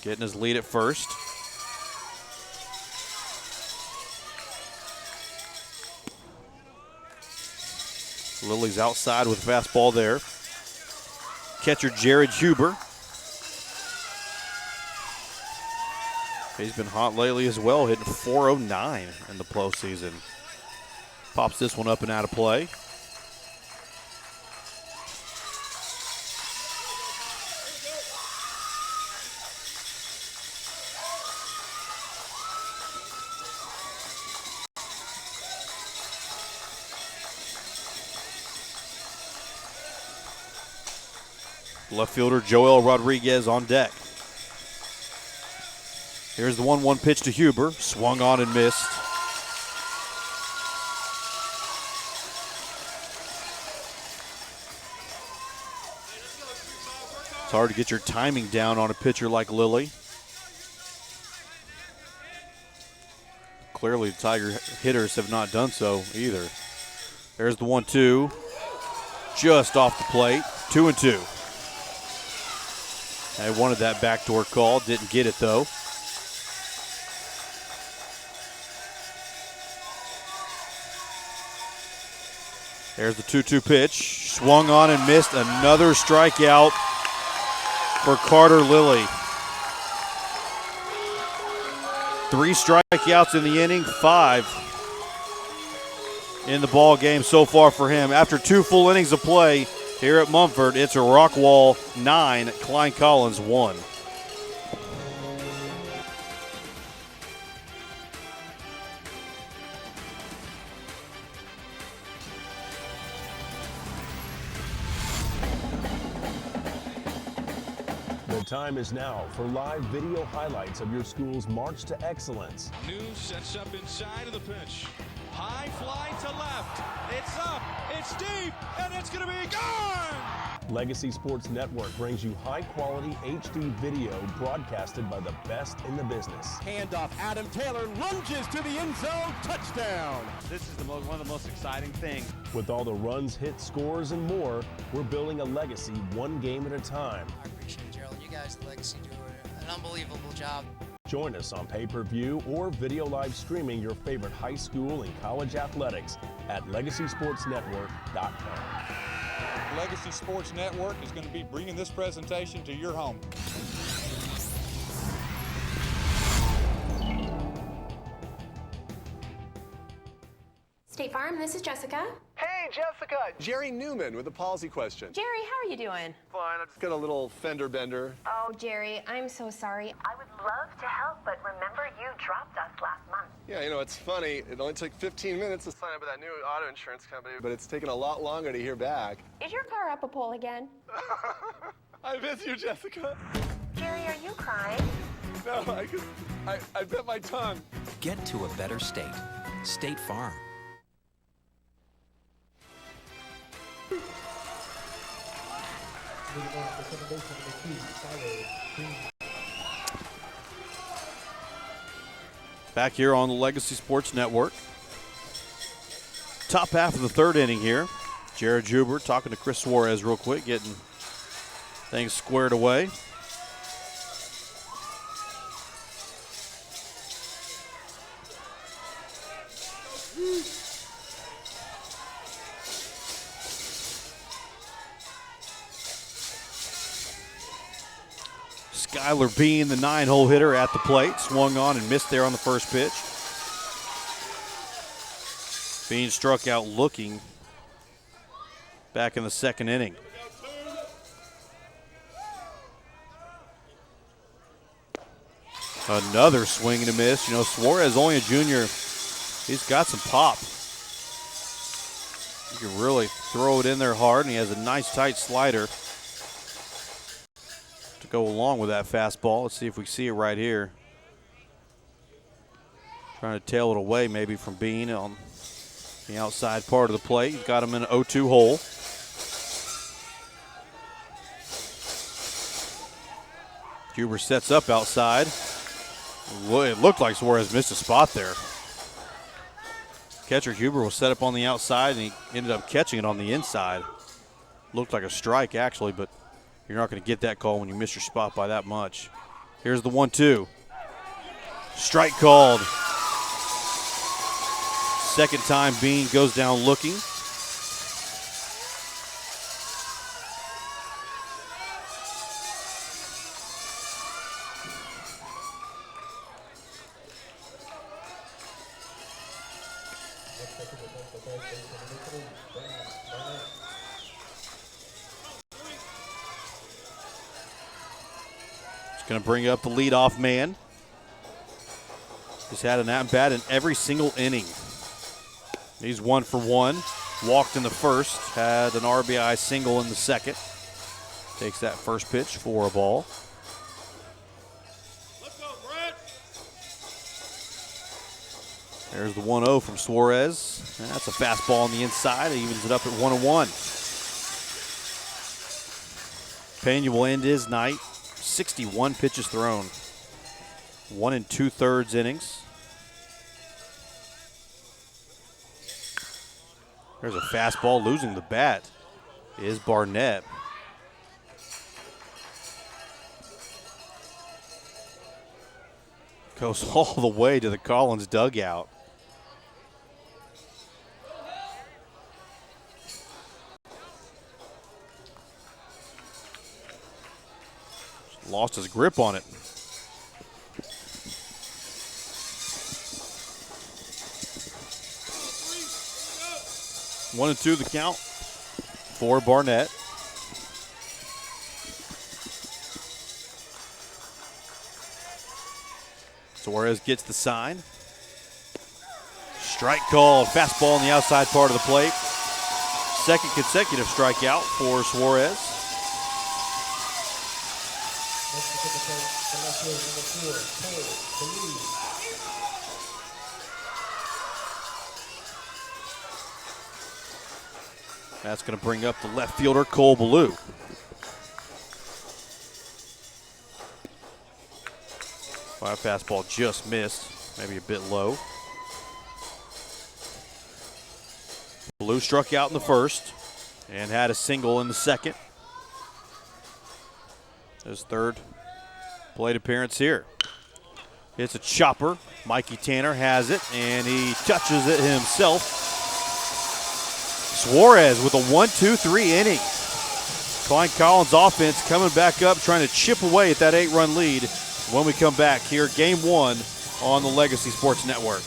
getting his lead at first. Lilly's outside with a fastball there. Catcher Jared Huber. He's been hot lately as well, hitting .409 in the postseason. Pops this one up and out of play. Left fielder Joel Rodriguez on deck. Here's the 1-1 pitch to Huber. Swung on and missed. It's hard to get your timing down on a pitcher like Lilly. Clearly, the Tiger hitters have not done so either. There's the 1-2. just off the plate. 2-2. I wanted that backdoor call, didn't get it though. There's the 2-2 pitch. Swung on and missed. Another strikeout for Carter Lilly. 3 strikeouts in the inning, 5 in the ball game so far for him. After 2 full innings of play here at Mumford, it's a Rockwall 9, Klein Collins 1. The time is now for live video highlights of your school's march to excellence. News sets up inside of the pitch. High fly to left. It's up. It's deep. And it's going to be gone. Legacy Sports Network brings you high-quality HD video broadcasted by the best in the business. Handoff, Adam Taylor lunges to the end zone, touchdown. This is one of the most exciting things. With all the runs, hits, scores, and more, we're building a legacy one game at a time. I appreciate it, Gerald. You guys at Legacy do an unbelievable job. Join us on pay-per-view or video live streaming your favorite high school and college athletics at legacysportsnetwork.com. Legacy Sports Network is going to be bringing this presentation to your home. State Farm, this is Jessica. Hey, Jessica! Jerry Newman with a policy question. Jerry, how are you doing? Fine, I just got a little fender bender. Oh, Jerry, I'm so sorry. I would love to help, but remember you dropped us last month. Yeah, you know, it's funny. It only took 15 minutes to sign up with that new auto insurance company, but it's taken a lot longer to hear back. Is your car up a pole again? I miss you, Jessica. Jerry, are you crying? No, I bit my tongue. Get to a better state. State Farm. Back here on the Legacy Sports Network. Top half of the 3rd inning here. Jared Juber talking to Chris Suarez real quick, getting things squared away. Skylar Bean, the 9-hole hitter at the plate, swung on and missed there on the first pitch. Bean struck out looking back in the 2nd inning. Another swing and a miss. You know, Suarez, only a junior, he's got some pop. You can really throw it in there hard, and he has a nice tight slider to go along with that fastball. Let's see if we see it right here. Trying to tail it away maybe from Bean on the outside part of the plate. He's got him in an 0-2 hole. Huber sets up outside. It looked like Suarez missed a spot there. Catcher Huber was set up on the outside, and he ended up catching it on the inside. Looked like a strike, actually, but you're not going to get that call when you miss your spot by that much. Here's the 1-2. Strike called. Second time Bean goes down looking. Going to bring up the leadoff man. He's had an at-bat in every single inning. He's 1 for 1. Walked in the first. Had an RBI single in the second. Takes that first pitch for a ball. Let's go, Brett. There's the 1-0 from Suarez. That's a fastball on the inside. He evens it up at 1-1. Pena will end his night. 61 pitches thrown. 1 2/3 innings. There's a fastball losing the bat. is Barnett. Goes all the way to the Collins dugout. Lost his grip on it. One and two the count for Barnett. Suarez gets the sign. Strike called. Fastball on the outside part of the plate. Second consecutive strikeout for Suarez. That's going to bring up the left fielder, Cole Ballou. Fastball just missed, maybe a bit low. Ballou struck out in the first and had a single in the second. His third plate appearance here. It's a chopper. Mikey Tanner has it, and he touches it himself. Suarez with a 1-2-3 inning. Klein Collins offense coming back up, trying to chip away at that 8-run lead when we come back here, game one on the Legacy Sports Network.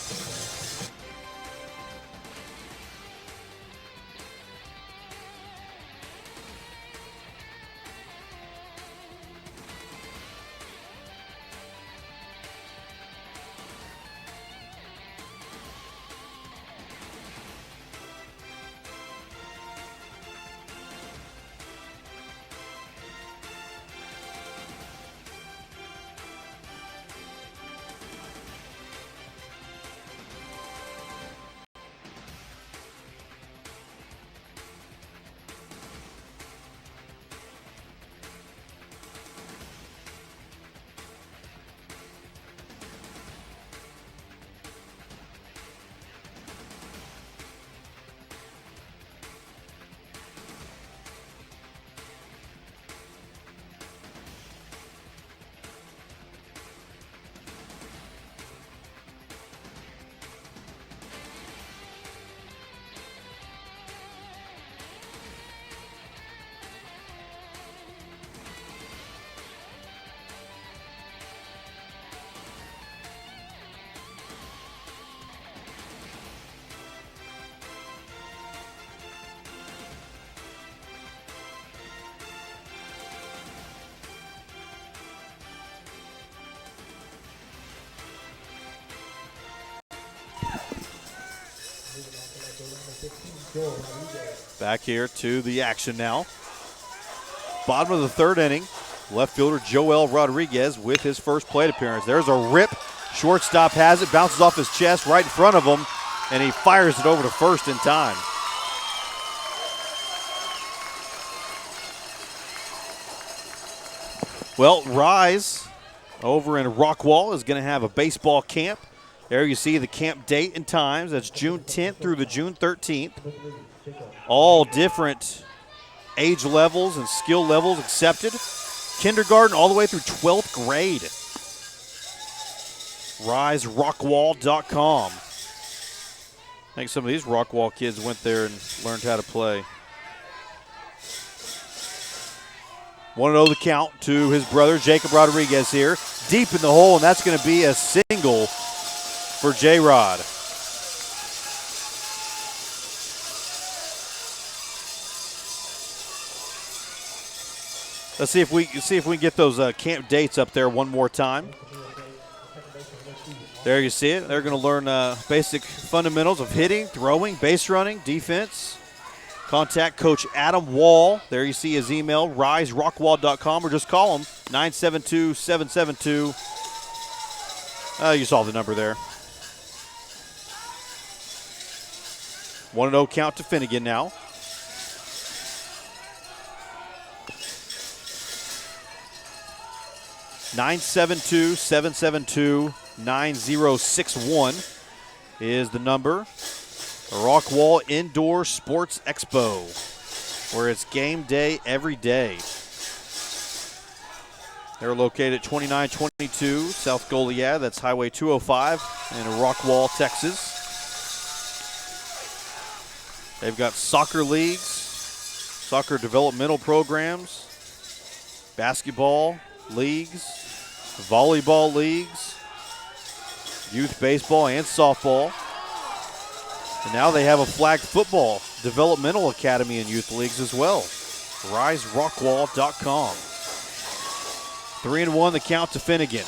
Back here to the action now. Bottom of the third inning. Left fielder Joel Rodriguez with his first plate appearance. There's a rip. Shortstop has it, bounces off his chest right in front of him, and he fires it over to first in time. Well, Rise over in Rockwall is going to have a baseball camp. There you see the camp date and times. That's June 10th through the June 13th. All different age levels and skill levels accepted. Kindergarten all the way through 12th grade. RiseRockwall.com. I think some of these Rockwall kids went there and learned how to play. 1-0 the count to his brother, Jacob Rodriguez here. Deep in the hole, and that's going to be a single for J-Rod. Let's see if we can get those camp dates up there one more time. There you see it. They're going to learn basic fundamentals of hitting, throwing, base running, defense. Contact Coach Adam Wall. There you see his email, riserockwall.com, or just call him, 972-772. You saw the number there. 1-0 count to Finnegan now. (972-772-9061) is the number. Rockwall Indoor Sports Expo. where it's game day every day. They're located at 2922 South Goliad. That's Highway 205 in Rockwall, Texas. They've got soccer leagues, soccer developmental programs, basketball leagues, volleyball leagues, youth baseball and softball. And now they have a flag football developmental academy and youth leagues as well. RiseRockwall.com. 3-1 the count to Finnegan.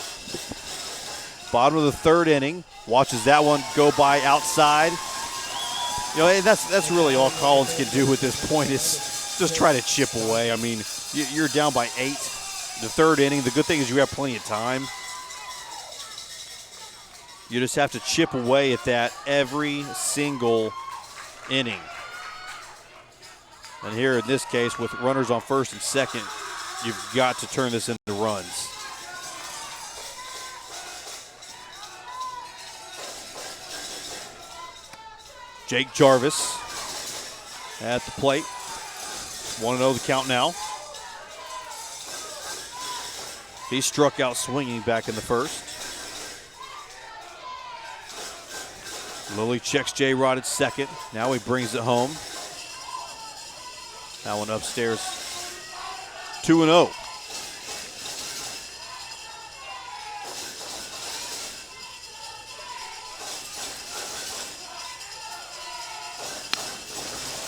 Bottom of the third inning. Watches that one go by outside. You know, that's really all Collins can do at this point is just try to chip away. I mean, you're down by 8. The third inning, the good thing is you have plenty of time. You just have to chip away at that every single inning. And here in this case, with runners on first and second, you've got to turn this into runs. Jake Jarvis at the plate. 1-0 the count now. He struck out swinging back in the first. Lilly checks J-Rod at second. Now he brings it home. That one upstairs. 2-0.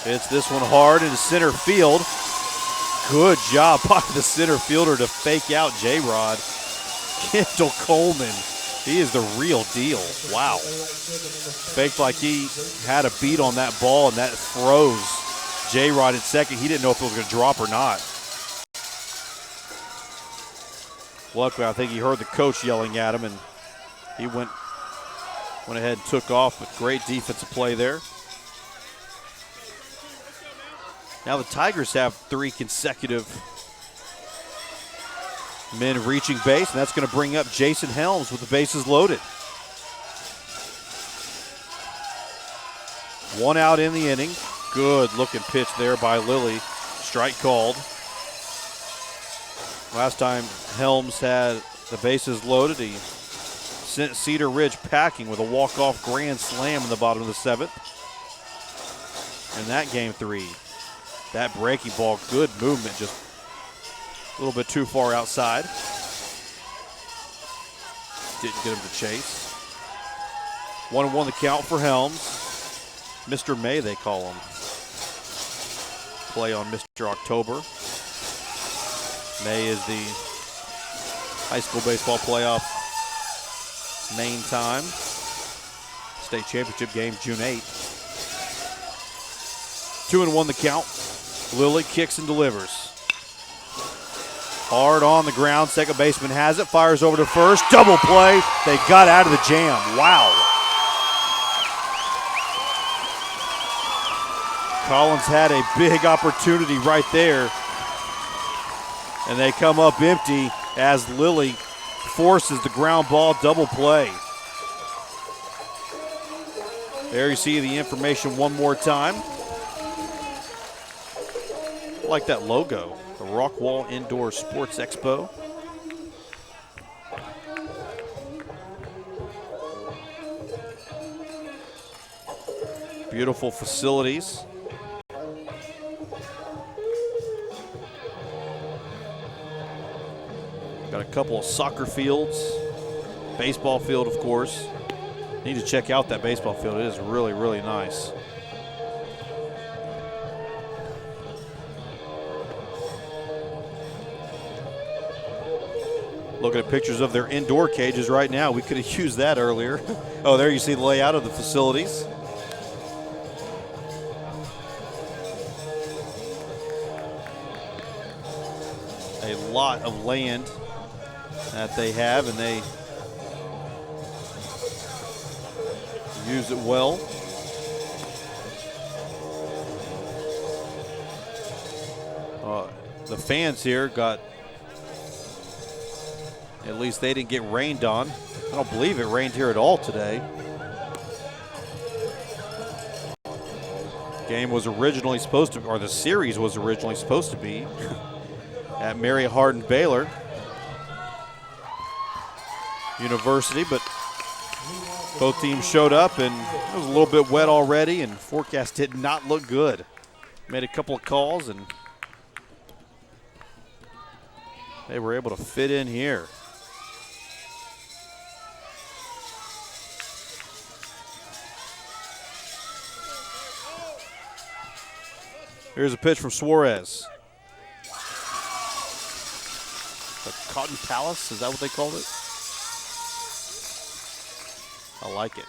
Hits this one hard into center field. Good job by the center fielder to fake out J-Rod. Kendall Coleman, he is the real deal. Wow. Faked like he had a beat on that ball, and that froze J-Rod at second. He didn't know if it was going to drop or not. Luckily, I think he heard the coach yelling at him, and he went ahead and took off, but great defensive play there. Now the Tigers have 3 consecutive men reaching base, and that's going to bring up Jason Helms with the bases loaded. 1 out in the inning. Good looking pitch there by Lilly. Strike called. Last time Helms had the bases loaded, he sent Cedar Ridge packing with a walk-off grand slam in the bottom of the 7th. In that game 3. That breaking ball, good movement, just a little bit too far outside. Didn't get him to chase. 1-1 the count for Helms. Mr. May, they call him. Play on Mr. October. May is the high school baseball playoff main time. State championship game, June 8th. 2-1 the count. Lilly kicks and delivers. Hard on the ground. Second baseman has it. Fires over to first. Double play. They got out of the jam. Wow. Collins had a big opportunity right there. And they come up empty as Lilly forces the ground ball double play. There you see the information one more time. I like that logo, the Rockwall Indoor Sports Expo. Beautiful facilities. Got a couple of soccer fields, baseball field, of course. Need to check out that baseball field. It is really, really nice. Looking at pictures of their indoor cages right now. We could have used that earlier. Oh, there you see the layout of the facilities. A lot of land that they have, and they use it well. The fans here got, at least they didn't get rained on. I don't believe it rained here at all today. Game was originally supposed to, or the series was originally supposed to be at Mary Hardin Baylor University, but both teams showed up and it was a little bit wet already and forecast did not look good. Made a couple of calls and they were able to fit in here. Here's a pitch from Suarez. The Cotton Palace, is that what they called it? I like it.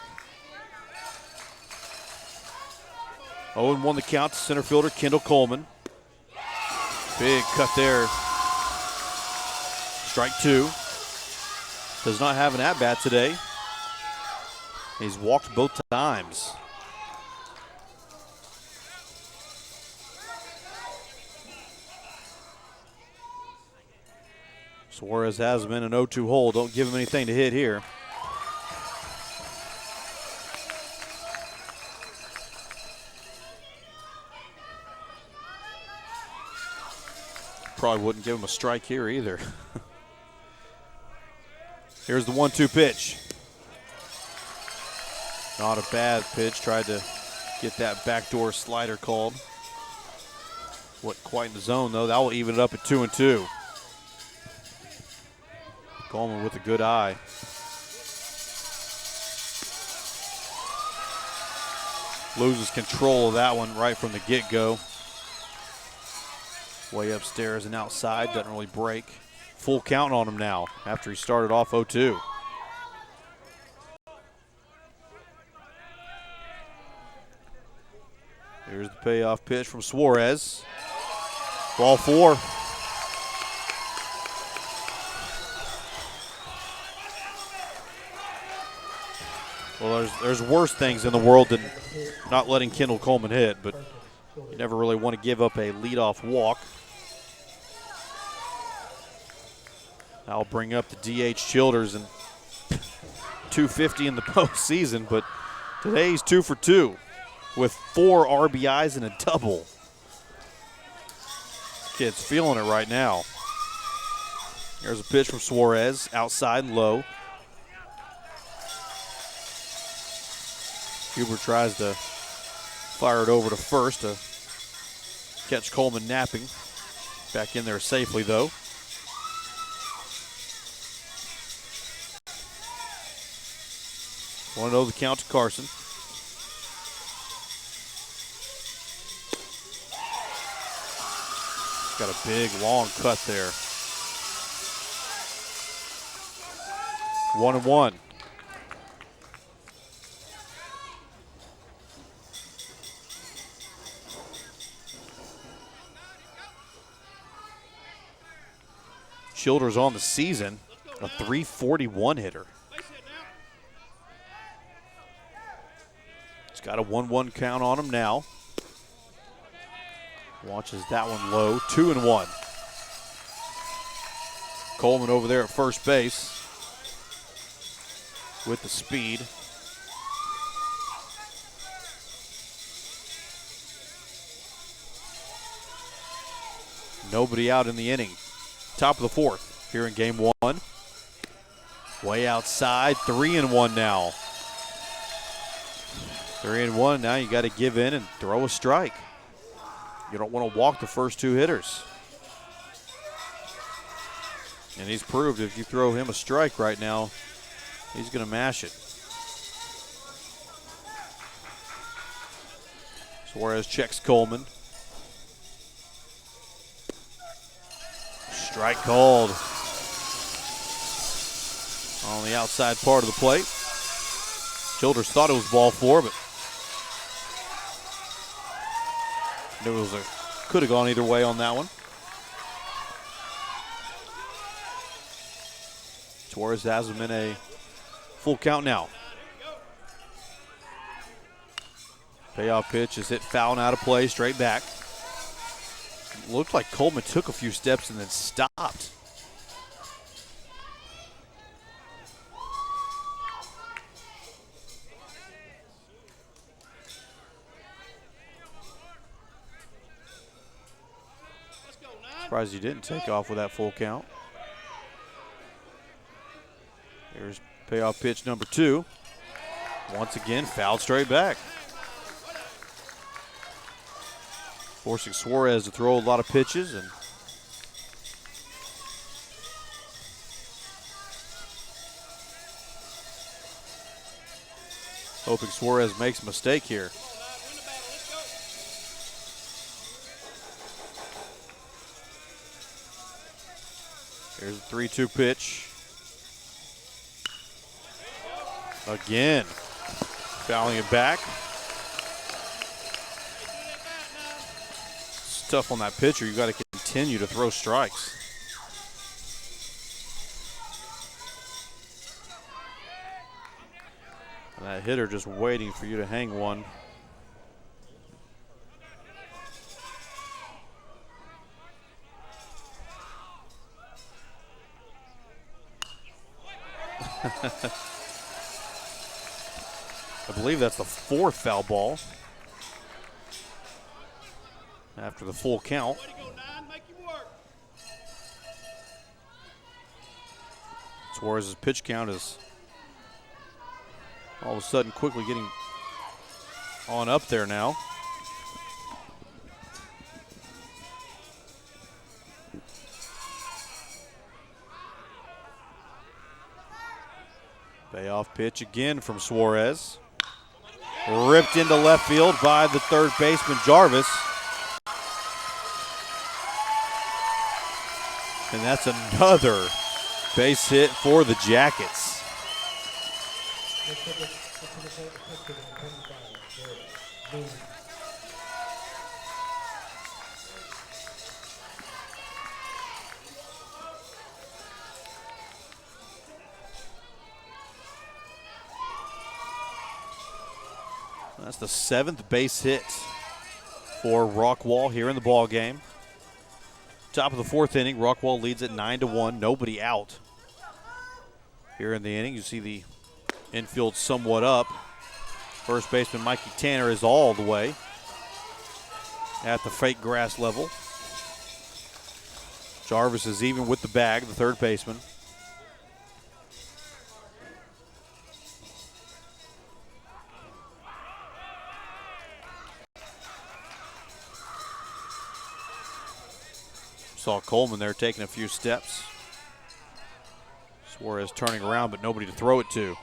0-1 the count to center fielder Kendall Coleman. Big cut there. Strike two. Does not have an at-bat today. He's walked both times. Suarez has him in an 0-2 hole. Don't give him anything to hit here. Probably wouldn't give him a strike here either. Here's the 1-2 pitch. Not a bad pitch. Tried to get that backdoor slider called. Wasn't quite in the zone though. That will even it up at 2-2. Coleman with a good eye. Loses control of that one right from the get-go. Way upstairs and outside, doesn't really break. Full count on him now after he started off 0-2. Here's the payoff pitch from Suarez. Ball four. Well, there's worse things in the world than not letting Kendall Coleman hit, but you never really want to give up a leadoff walk. I'll bring up the DH Childers and 250 in the postseason, but today he's 2 for 2 with 4 RBIs and a double. Kid's feeling it right now. Here's a pitch from Suarez, outside and low. Huber tries to fire it over to first to catch Coleman napping. Back in there safely though. Want to know the count to Carson. Got a big long cut there. 1-1. Childers on the season, a .341 hitter. It's got a 1-1 count on him now. Watches that one low, 2-1. Coleman over there at first base with the speed. Nobody out in the inning. Top of the fourth here in game one. Way outside, 3-1 now. 3-1, now you got to give in and throw a strike. You don't want to walk the first 2 hitters. And he's proved if you throw him a strike right now, he's going to mash it. Suarez checks Coleman. Strike called on the outside part of the plate. Childers thought it was ball 4, but it could have gone either way on that one. Suarez has him in a full count now. Payoff pitch is hit foul and out of play, straight back. Looked like Coleman took a few steps and then stopped. Surprised you didn't take off with that full count. Here's payoff pitch number 2. Once again, fouled straight back. Forcing Suarez to throw a lot of pitches, and hoping Suarez makes a mistake here. Here's a 3-2 pitch. Again, fouling it back. It's tough on that pitcher. You got to continue to throw strikes. And that hitter just waiting for you to hang one. I believe that's the 4th foul ball after the full count. Suarez's pitch count is all of a sudden quickly getting on up there now. Payoff pitch again from Suarez. Ripped into left field by the third baseman, Jarvis. And that's another base hit for the Jackets. That's the 7th base hit for Rockwall here in the ball game. Top of the 4th inning, Rockwall leads at 9-1, nobody out. Here in the inning, you see the infield somewhat up. First baseman Mikey Tanner is all the way at the fake grass level. Jarvis is even with the bag, the third baseman. Saw Coleman there taking a few steps. Suarez turning around, but nobody to throw it to.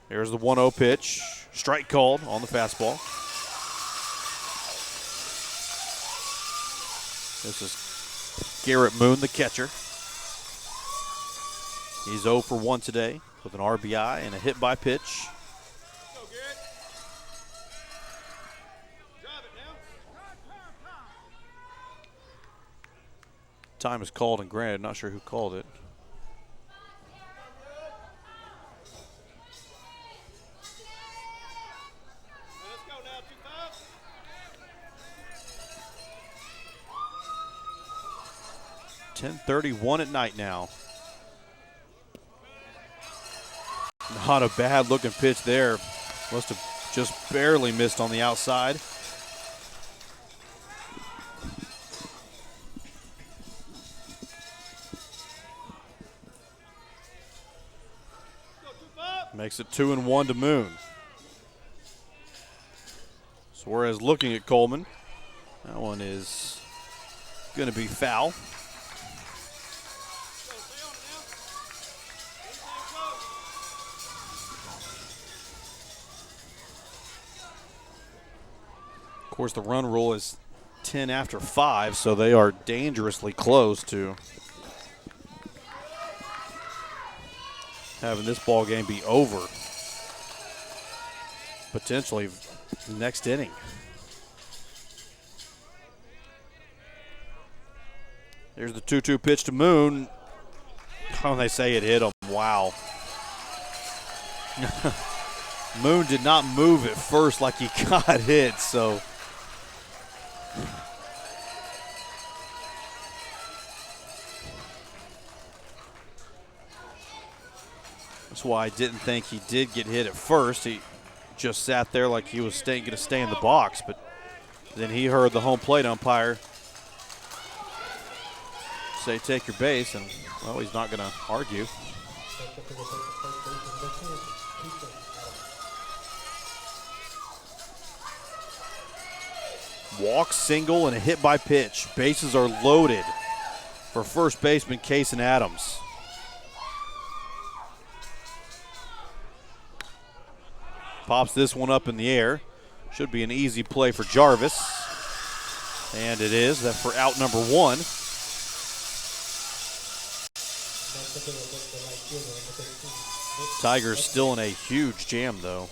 Here's the 1-0 pitch. Strike called on the fastball. This is Garrett Moon, the catcher. He's 0 for 1 today with an RBI and a hit by pitch. Time is called and granted. Not sure who called it. .10:31 at night now. Not a bad looking pitch there. Must have just barely missed on the outside. Makes it 2-1 to Moon. Suarez looking at Coleman. That one is going to be foul. Of course, the run rule is 10 after 5, so they are dangerously close to having this ball game be over potentially next inning. Here's the 2-2 pitch to Moon. Oh, they say it hit him. Wow. Moon did not move at first like he got hit, so that's why I didn't think he did get hit at first. He just sat there like he was going to stay in the box, but Then he heard the home plate umpire say take your base, and well, he's not going to argue. Walk, single, and a hit by pitch. Bases are loaded for first baseman Cason Adams. Pops this one up in the air. Should be an easy play for Jarvis. And it is. That for out number one. Tigers still in a huge jam, though.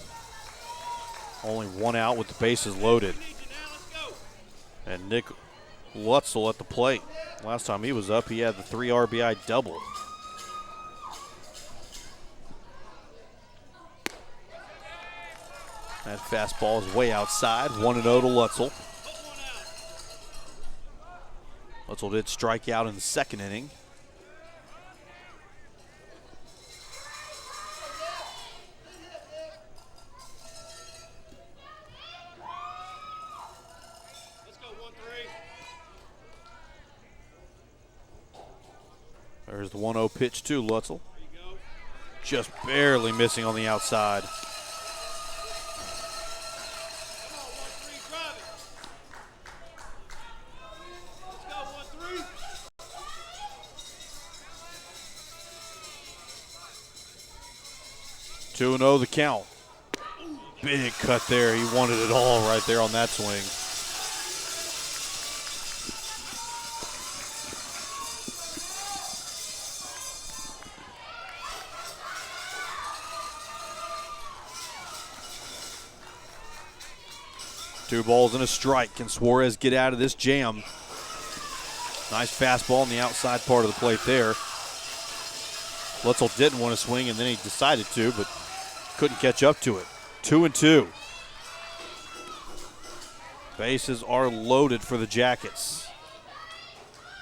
Only one out with the bases loaded. And Nick Lutzel at the plate. Last time he was up, he had the 3 RBI double. That fastball is way outside. 1-0 to Lutzel. Lutzel did strike out in the second inning. There's the 1-0 pitch to Lutzel. Just barely missing on the outside. Two and 0 the count. Big cut there. He wanted it all right there on that swing. Two balls and a strike. Can Suarez get out of this jam? Nice fastball on the outside part of the plate there. Lutzel didn't want to swing, and then he decided to, but couldn't catch up to it. 2-2. Bases are loaded for the Jackets.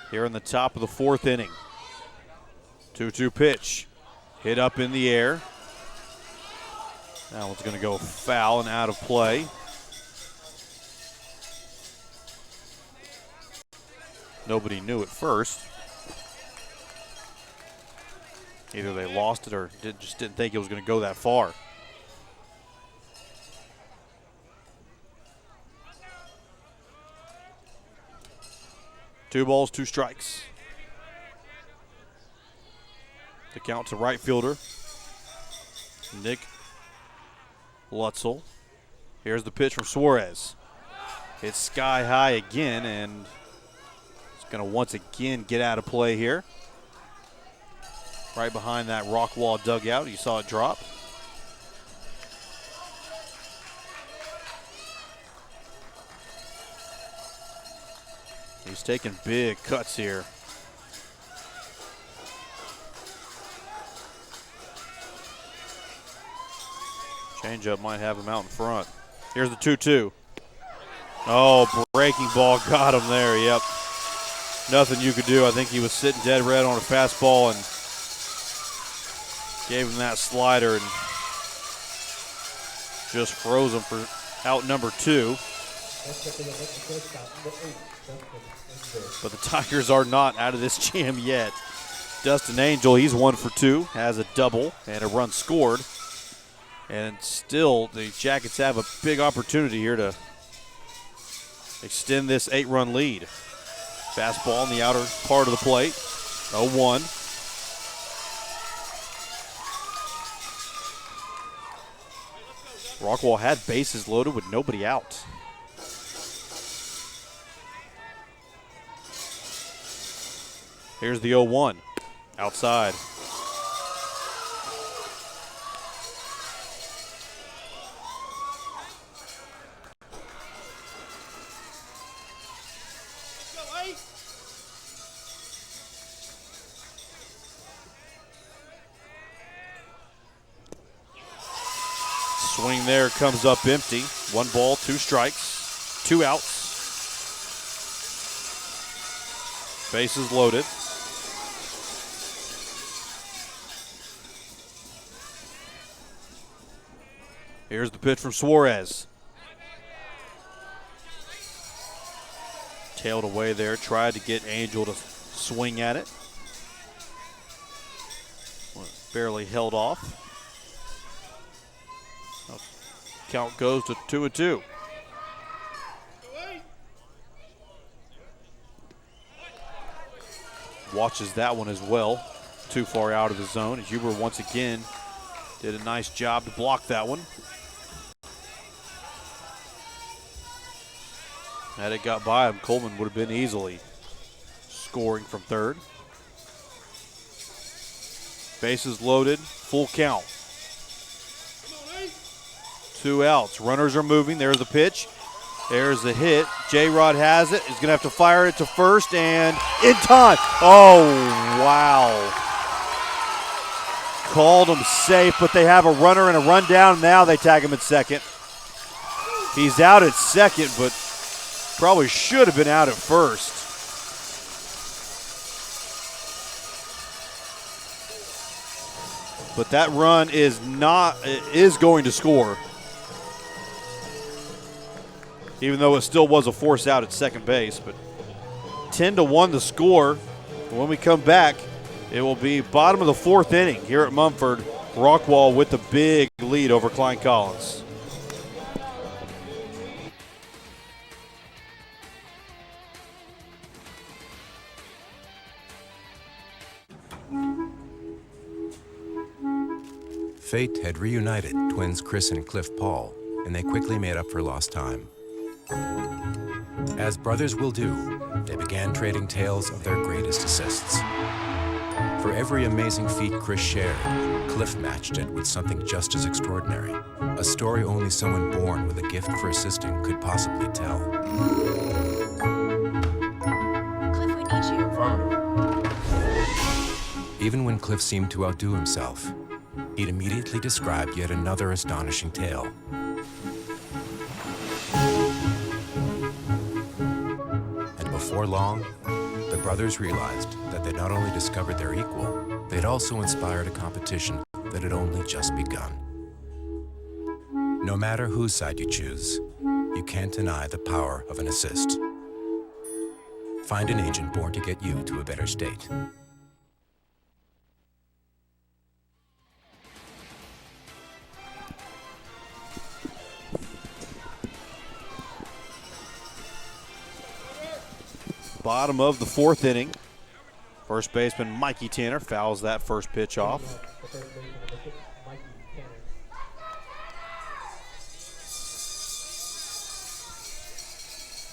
Here in the top of the fourth inning. 2-2 pitch. Hit up in the air. That one's going to go foul and out of play. Nobody knew at first. Either they lost it or just didn't think it was going to go that far. Two balls, two strikes. The count to right fielder, Nick Lutzel. Here's the pitch from Suarez. It's sky high again, and it's going to once again get out of play here. Right behind that Rockwall dugout. You saw it drop. He's taking big cuts here. Changeup might have him out in front. Here's the 2-2. Oh, breaking ball got him there, yep. Nothing you could do. I think he was sitting dead red on a fastball and gave him that slider and just froze him for out number two. But the Tigers are not out of this jam yet. Dustin Angel, he's 1 for 2, has a double and a run scored. And still, the Jackets have a big opportunity here to extend this 8-run lead. Fastball in the outer part of the plate, 0-1. Rockwall had bases loaded with nobody out. Here's the 0-1, outside. Swing there comes up empty. 1 ball, 2 strikes, 2 outs. Bases loaded. Here's the pitch from Suarez. Tailed away there, tried to get Angel to swing at it. Barely held off. Count goes to 2-2. Watches that one as well. Too far out of the zone. Huber once again did a nice job to block that one. Had it got by him, Coleman would have been easily scoring from third. Bases loaded, full count. 2 outs, runners are moving. There's the pitch, there's the hit. J-Rod has it, he's gonna have to fire it to first and in time. Oh, wow. Called him safe, but they have a runner and a run down. Now they tag him at second. He's out at second, but probably should have been out at first. But that run is going to score. Even though it still was a force out at second base. But 10-1 the score. When we come back, it will be bottom of the 4th inning here at Mumford. Rockwall with the big lead over Klein Collins. Fate had reunited twins Chris and Cliff Paul, and they quickly made up for lost time. As brothers will do, they began trading tales of their greatest assists. For every amazing feat Chris shared, Cliff matched it with something just as extraordinary, a story only someone born with a gift for assisting could possibly tell. Cliff, we need you. Even when Cliff seemed to outdo himself, he'd immediately describe yet another astonishing tale. And before long, the brothers realized that they'd not only discovered their equal, they'd also inspired a competition that had only just begun. No matter whose side you choose, you can't deny the power of an assist. Find an agent born to get you to a better state. Bottom of the 4th inning. First baseman Mikey Tanner fouls that first pitch off.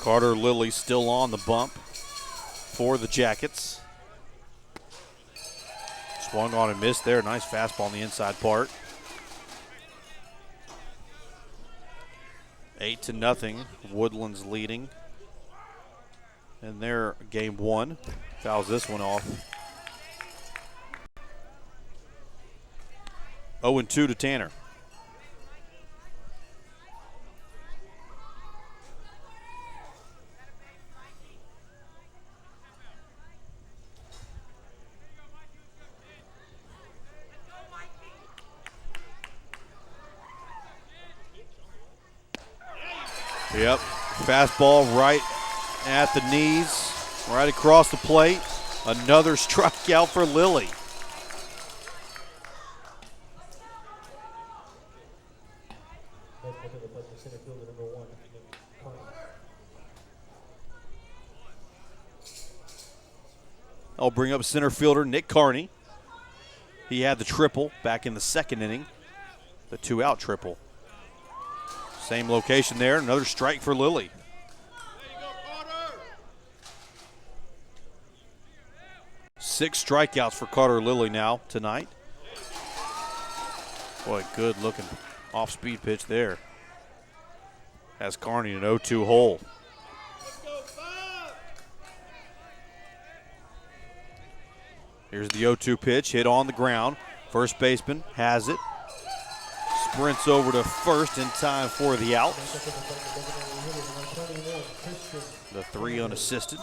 Carter Lilly still on the bump for the Jackets. Swung on and missed there. Nice fastball on the inside part. 8-0. Woodlands leading. And their game 1 fouls this one off. 0-2 to Tanner. Yep, fastball right at the knees, right across the plate. Another strikeout for Lilly. I'll bring up center fielder Nick Carney. He had the triple back in the 2nd inning, the 2-out triple. Same location there, another strike for Lilly. Six strikeouts for Carter Lilly now tonight. Boy, good looking off-speed pitch there. Has Carney an 0-2 hole. Here's the 0-2 pitch, hit on the ground. First baseman has it. Sprints over to first in time for the out. The 3 unassisted.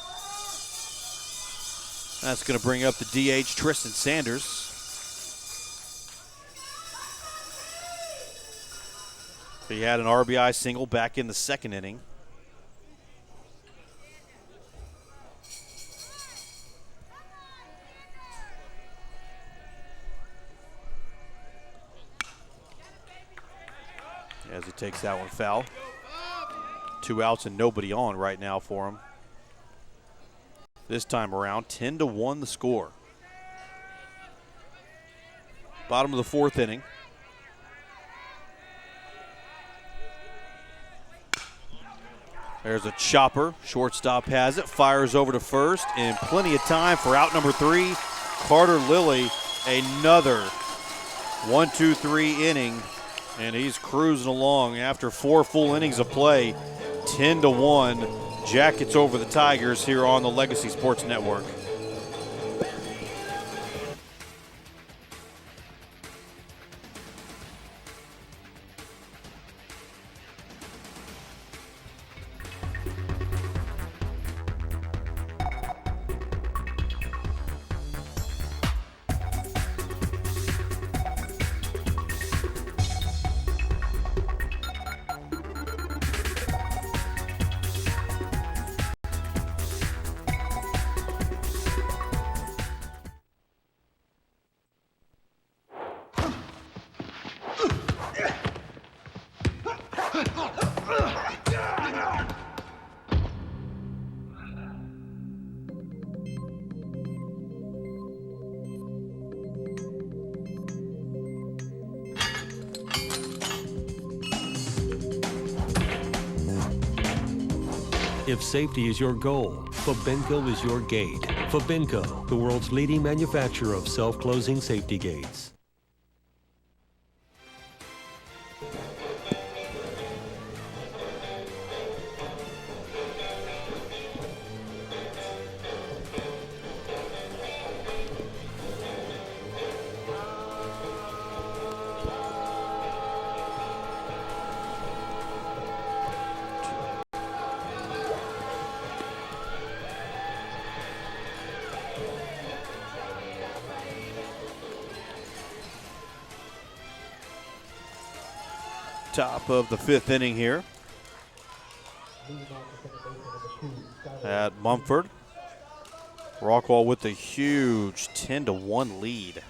That's going to bring up the DH, Tristan Sanders. He had an RBI single back in the 2nd inning. as he takes that one foul. 2 outs and nobody on right now for him. This time around, 10-1 the score. Bottom of the 4th inning. There's a chopper. Shortstop has it. Fires over to first. And plenty of time for out number 3. Carter Lilly, another 1-2-3 inning. And he's cruising along after 4 full innings of play. 10-1. Jackets over the Tigers here on the Legacy Sports Network. If safety is your goal, Fabenco is your gate. Fabenco, the world's leading manufacturer of self-closing safety gates. Top of the 5th inning here at Mumford. Rockwall with a huge 10-1 lead.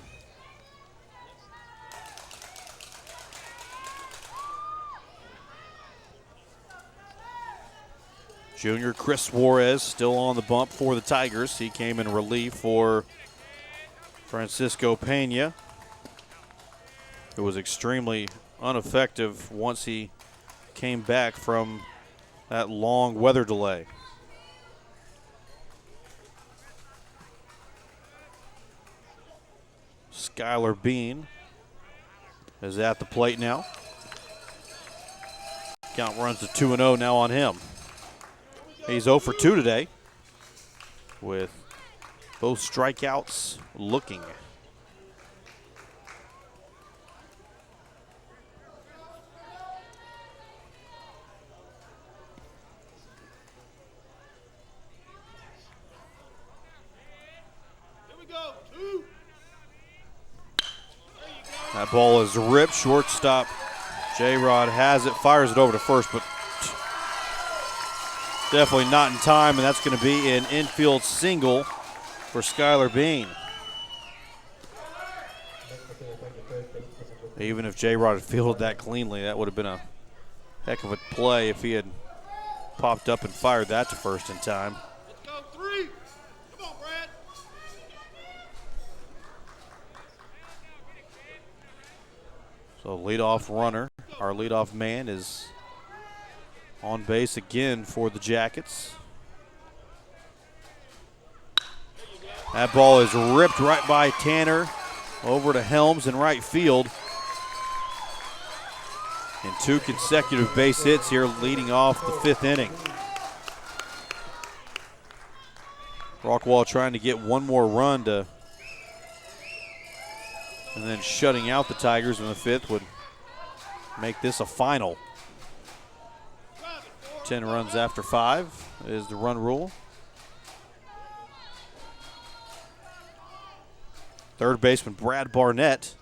Junior Chris Suarez still on the bump for the Tigers. He came in relief for Francisco Pena, who was extremely ineffective once he came back from that long weather delay. Skylar Bean is at the plate now. Count runs to 2-0 now on him. He's 0 for 2 today with both strikeouts looking. That ball is ripped. Shortstop J-Rod has it, fires it over to first, but definitely not in time, and that's going to be an infield single for Skylar Bean. Even if J-Rod had fielded that cleanly, that would have been a heck of a play if he had popped up and fired that to first in time. So leadoff runner, our leadoff man, is on base again for the Jackets. That ball is ripped right by Tanner over to Helms in right field. And 2 consecutive base hits here leading off the 5th inning. Rockwall trying to get one more run to, and then shutting out the Tigers in the 5th would make this a final. 10 runs after 5 is the run rule. Third baseman Brad Barnett,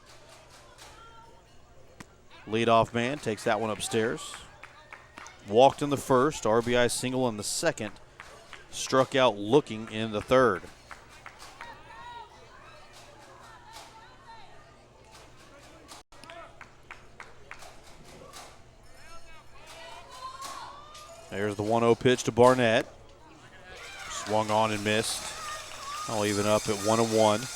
leadoff man, takes that one upstairs. Walked in the first, RBI single in the second, struck out looking in the third. There's the 1-0 pitch to Barnett. Swung on and missed. I'll even up at 1-1.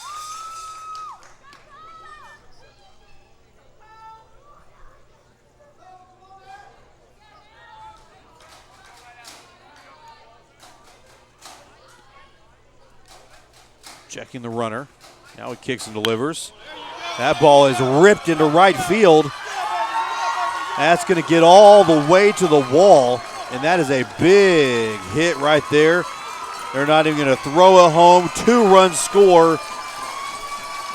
Checking the runner. Now he kicks and delivers. That ball is ripped into right field. That's going to get all the way to the wall, and that is a big hit right there. They're not even going to throw it home. 2-run score.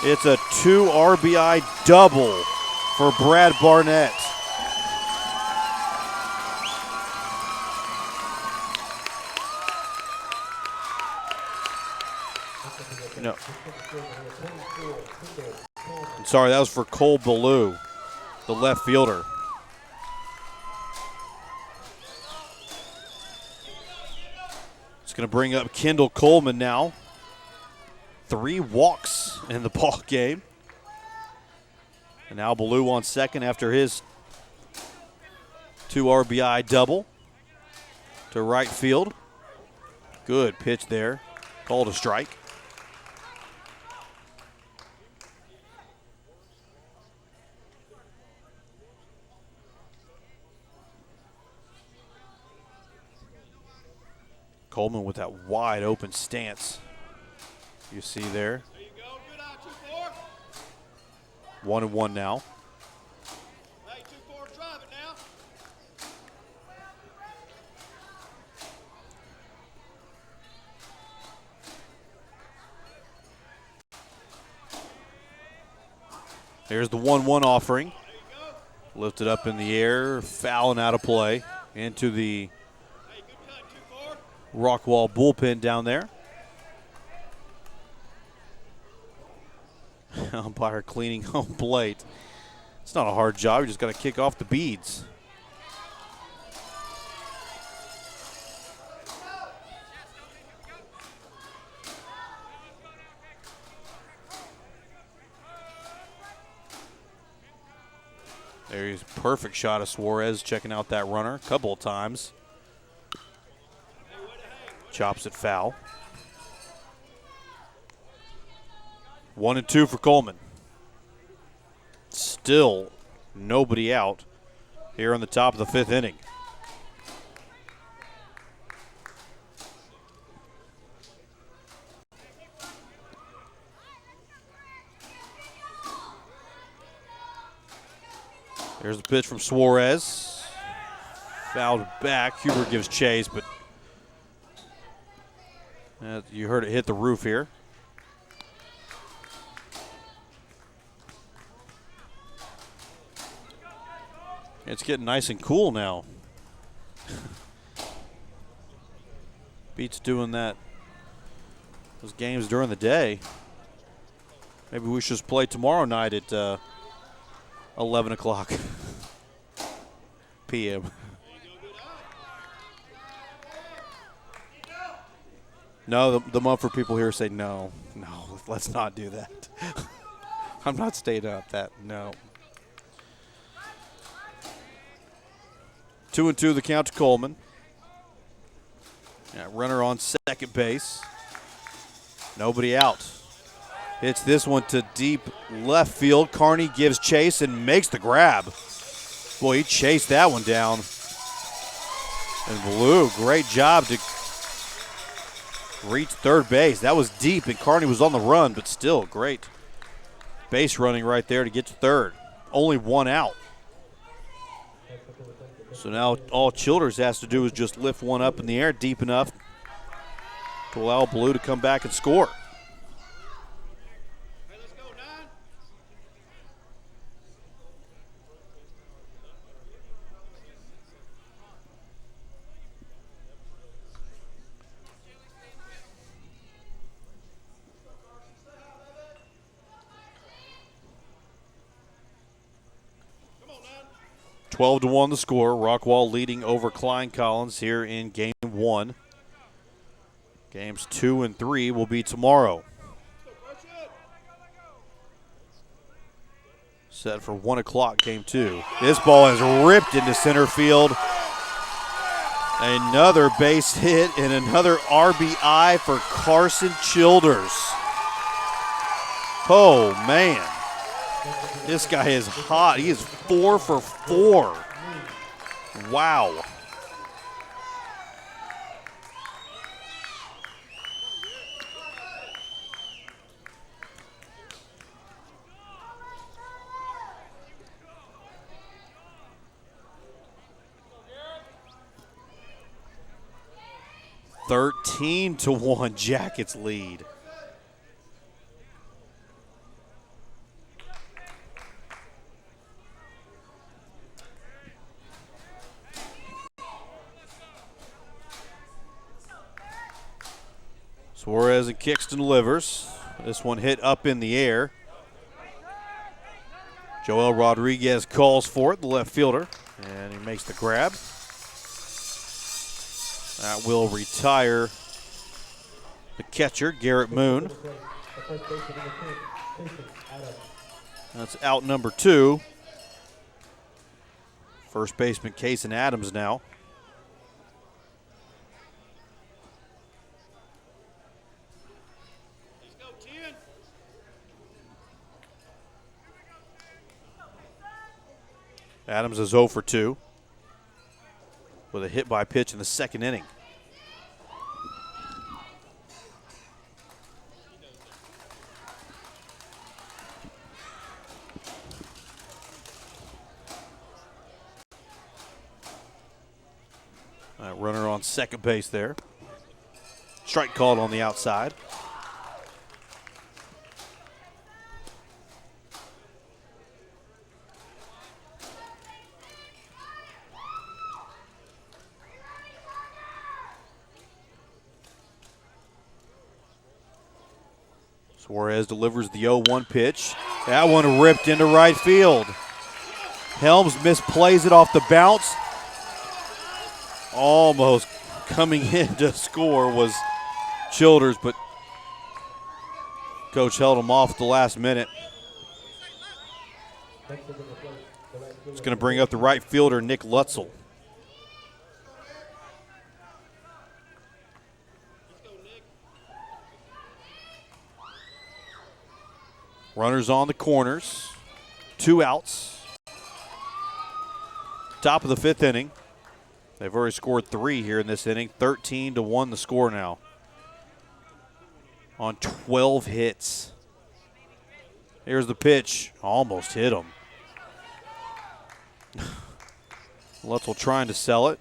It's a 2 RBI double for Brad Barnett. No. I'm sorry, that was for Cole Ballou, the left fielder. It's going to bring up Kendall Coleman now. 3 walks in the ball game. And now Ballou on second after his 2 RBI double to right field. Good pitch there. Called a strike. Coleman with that wide open stance you see there. 1-1 now. Here's the 1-1 offering. Lifted up in the air, foul and out of play into the Rockwall bullpen down there. Umpire cleaning home plate. It's not a hard job. You just got to kick off the beads. There's a perfect shot of Suarez checking out that runner a couple of times. Chops it foul. 1-2 for Coleman. Still nobody out here on the top of the 5th inning. There's the pitch from Suarez. Fouled back. Huber gives chase, but you heard it hit the roof here. It's getting nice and cool now. Beats doing that. Those games during the day. Maybe we should just play tomorrow night at 11 o'clock p.m. No, the Mumford people here say no, let's not do that. I'm not staying up that, no. 2-2 the count to Coleman. Yeah, runner on second base. Nobody out. Hits this one to deep left field. Carney gives chase and makes the grab. Boy, he chased that one down. And Ballou, great job to reach third base. That was deep, and Carney was on the run, but still great base running right there to get to third. Only 1 out. So now all Childers has to do is just lift one up in the air deep enough to allow Ballou to come back and score. Come on, 12-1 the score. Rockwall leading over Klein Collins here in Game 1. Games 2 and 3 will be tomorrow. Set for 1 o'clock, Game 2. This ball is ripped into center field. Another base hit and another RBI for Carson Childers. Oh, man. This guy is hot. He is 4 for 4. Wow. (13-1) Jackets lead. Suarez and kicks and delivers. This one hit up in the air. Joel Rodriguez calls for it, the left fielder, and he makes the grab. That will retire the catcher, Garrett Moon. That's out number 2. First baseman Kason Adams now. Adams is 0 for 2 with a hit by pitch in the second inning. Runner on second base there. Strike called on the outside. Suarez delivers the 0-1 pitch. That one ripped into right field. Helms misplays it off the bounce. Almost coming in to score was Childers, but coach held him off at the last minute. It's going to bring up the right fielder, Nick Lutzel. Runners on the corners, 2 outs. Top of the 5th inning. They've already scored 3 here in this inning. 13-1 the score now. On 12 hits. Here's the pitch. Almost hit him. Lutzel trying to sell it.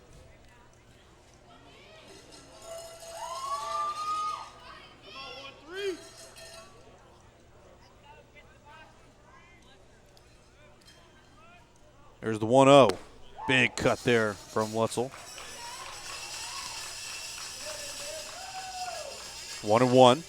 There's the 1-0. Big cut there from Lutzel. 1-1.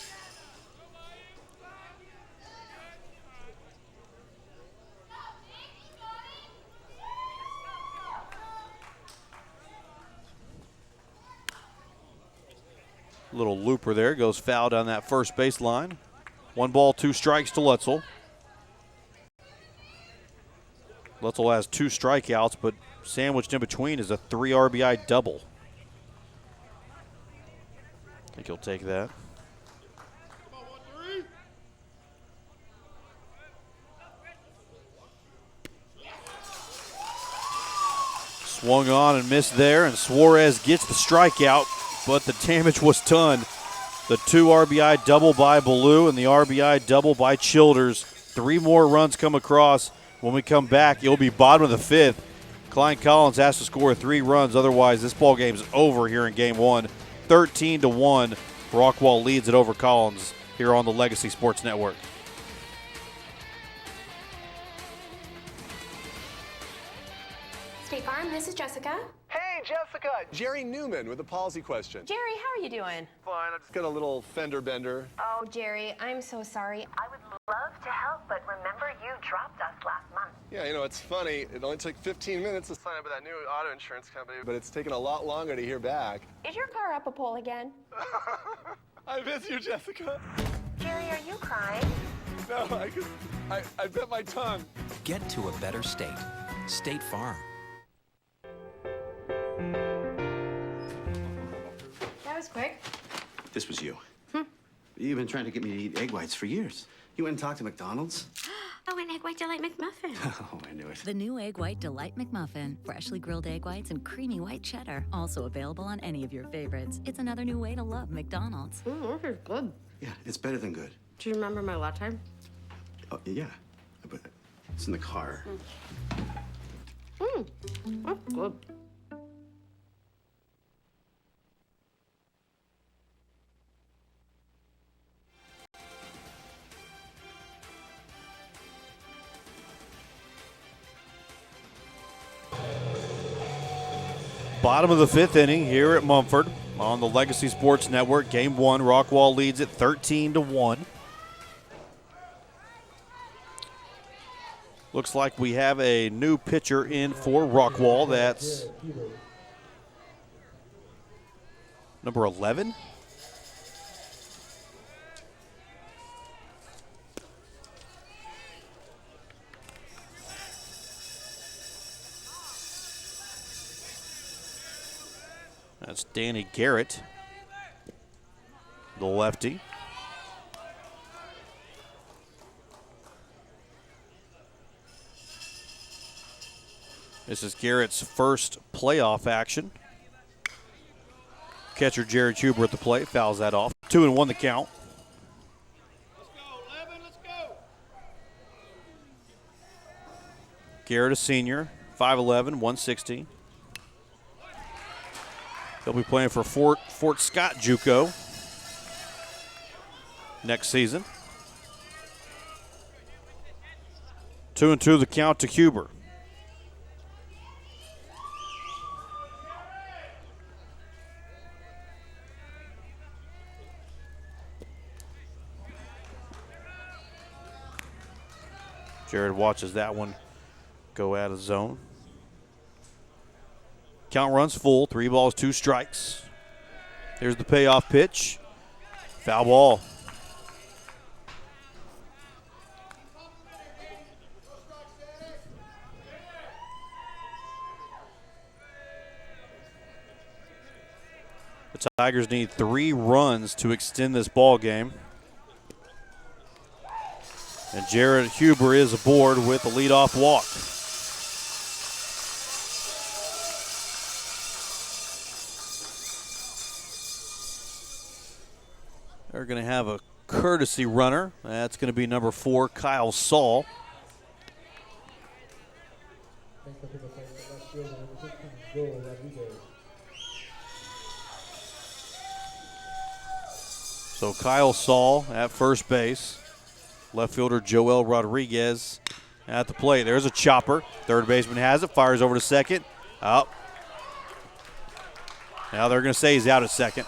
Little looper there, goes foul down that first baseline. 1 ball, 2 strikes to Lutzel. Lutzel has 2 strikeouts, but sandwiched in between is a 3 RBI double. I think he'll take that. Swung on and missed there, and Suarez gets the strikeout, but the damage was done. The 2 RBI double by Ballou and the RBI double by Childers. 3 more runs come across. When we come back, it'll be bottom of the 5th. Klein Collins has to score 3 runs. Otherwise, this ball game's over here in game 1. 13-1. Rockwall leads it over Collins here on the Legacy Sports Network. State Farm, this is Jessica. Hey, Jessica! Jerry Newman with a policy question. Jerry, how are you doing? Fine, I just got a little fender bender. Oh, Jerry, I'm so sorry. I would love to help, but remember you dropped us last month. Yeah, you know, it's funny. It only took 15 minutes to sign up with that new auto insurance company, but it's taken a lot longer to hear back. Is your car up a pole again? I miss you, Jessica. Jerry, are you crying? No, I bit my tongue. Get to a better state. State Farm. was quick. This was you. You've been trying to get me to eat egg whites for years. You went and talked to McDonald's? Oh, an Egg White Delight McMuffin. Oh, I knew it. The new Egg White Delight McMuffin. Freshly grilled egg whites and creamy white cheddar. Also available on any of your favorites. It's another new way to love McDonald's. This is good. Yeah, it's better than good. Do you remember my latte? Oh, yeah. But it's in the car. That's good. Bottom of the 5th inning here at Mumford on the Legacy Sports Network. Game 1, Rockwall leads it 13-1. Looks like we have a new pitcher in for Rockwall. That's number 11. That's Danny Garrett, the lefty. This is Garrett's first playoff action. Catcher Jared Huber at the plate, fouls that off. 2-1 the count. Garrett, a senior, 5'11", 160. He'll be playing for Fort Scott JUCO next season. 2-2 the count to Huber. Jared watches that one go out of zone. Count runs full, 3 balls, 2 strikes. Here's the payoff pitch. Foul ball. The Tigers need 3 runs to extend this ball game. And Jared Huber is aboard with a leadoff walk. They're going to have a courtesy runner. That's going to be number 4, Kyle Saul. So Kyle Saul at first base. Left fielder Joel Rodriguez at the plate. There's a chopper. Third baseman has it. Fires over to second. Up. Now they're going to say he's out at second.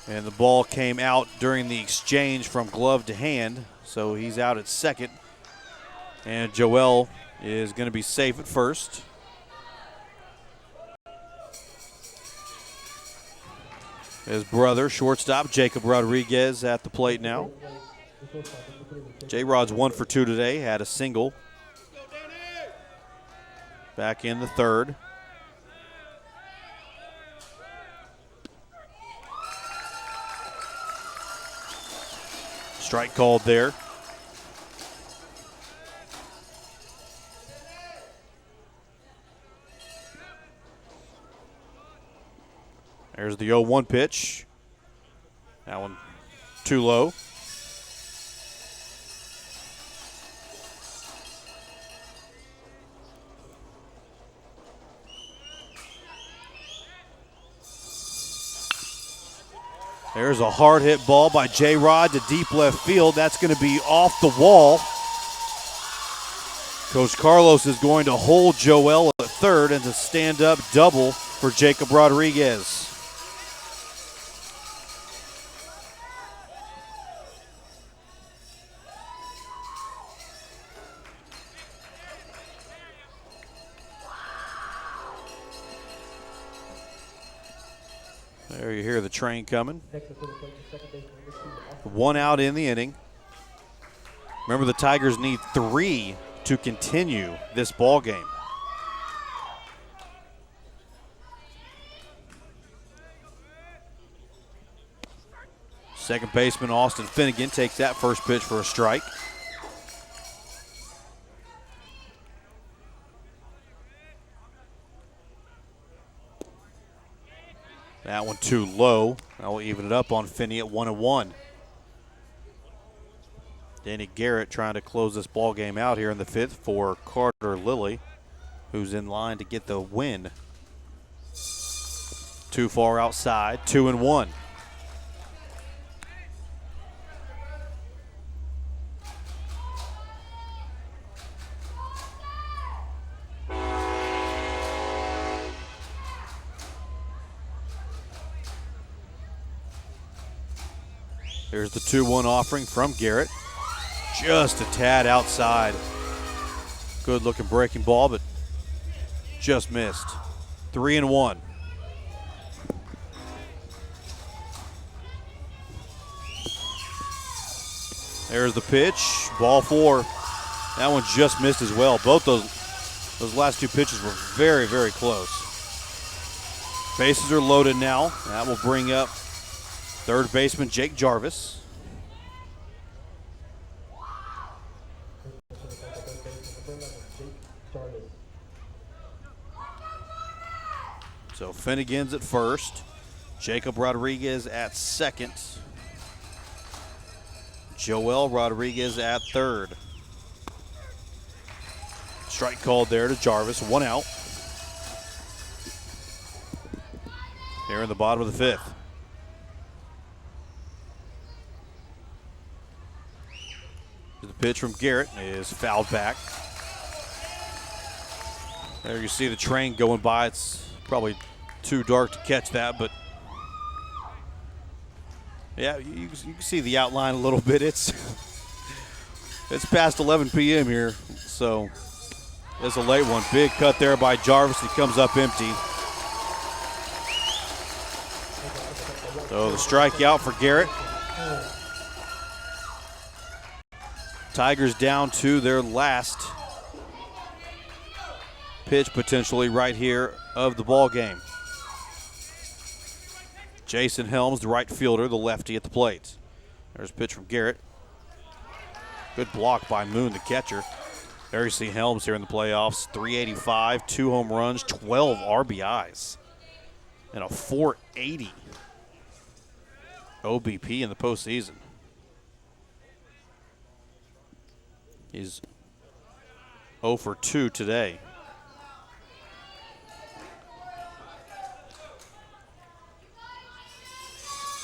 And the ball came out during the exchange from glove to hand. So he's out at second. And Joel is going to be safe at first. His brother, shortstop Jacob Rodriguez, at the plate now. J-Rod's 1 for 2 today, had a single back in the third. Strike called there. There's the 0-1 pitch. That one too low. There's a hard hit ball by J-Rod to deep left field. That's going to be off the wall. Coach Carlos is going to hold Joel at third and to stand up double for Jacob Rodriguez. There you hear the train coming. 1 out in the inning. Remember, the Tigers need 3 to continue this ball game. Second baseman Austin Finnegan takes that first pitch for a strike. That one too low. That will even it up on Finney at 1-1. Danny Garrett trying to close this ball game out here in the 5th for Carter Lilly, who's in line to get the win. Too far outside, 2-1. There's the 2-1 offering from Garrett. Just a tad outside. Good looking breaking ball, but just missed. 3-1. There's the pitch, ball 4. That one just missed as well. Both those last 2 pitches were very, very close. Bases are loaded now. That will bring up third baseman Jake Jarvis. So Finnegan's at first. Jacob Rodriguez at second. Joel Rodriguez at third. Strike called there to Jarvis, 1 out. Here in the bottom of the 5th. The pitch from Garrett is fouled back. There you see the train going by. It's probably too dark to catch that, but yeah, you can see the outline a little bit. It's past 11 p.m. here, so it's a late one. Big cut there by Jarvis. He comes up empty. So the strikeout for Garrett. Tigers down to their last pitch potentially right here of the ball game. Jason Helms, the right fielder, the lefty at the plate. There's a pitch from Garrett. Good block by Moon, the catcher. There you see Helms here in the playoffs. 385, 2 home runs, 12 RBIs, and a 480 OBP in the postseason. He's 0 for 2 today.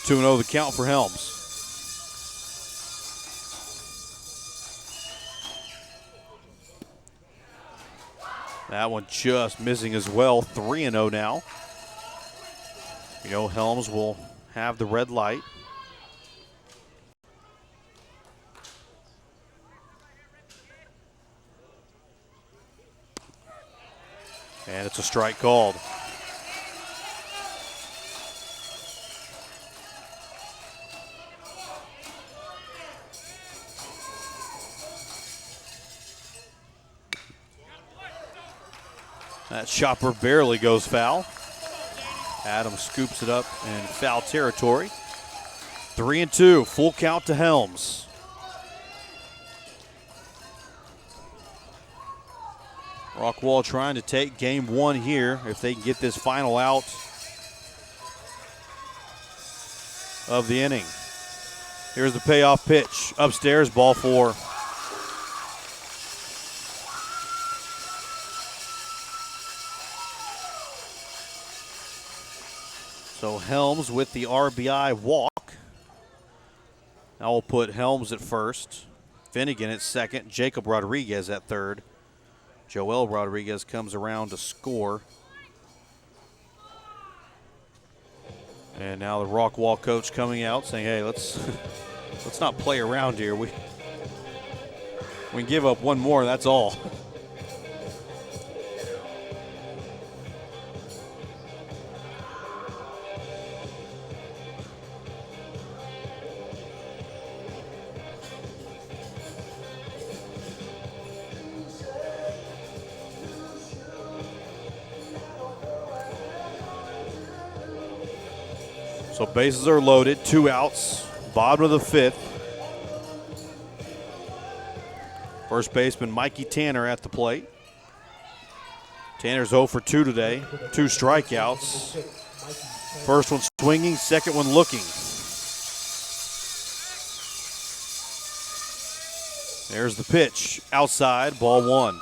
Two 2-0 the count for Helms. That one just missing as well. 3-0 now. You know, Helms will have the red light. And it's a strike called. That chopper barely goes foul. Adams scoops it up in foul territory. 3-2, full count to Helms. Rockwall trying to take game 1 here if they can get this final out of the inning. Here's the payoff pitch. Upstairs, ball 4. So Helms with the RBI walk. Now we'll put Helms at first. Finnegan at second. Jacob Rodriguez at third. Joel Rodriguez comes around to score. And now the Rockwall coach coming out saying, hey, let's not play around here. We can give up one more, that's all. So bases are loaded, 2 outs. Bottom of the 5th. First baseman Mikey Tanner at the plate. Tanner's 0 for 2 today. 2 strikeouts. First one swinging, second one looking. There's the pitch. Outside, ball 1.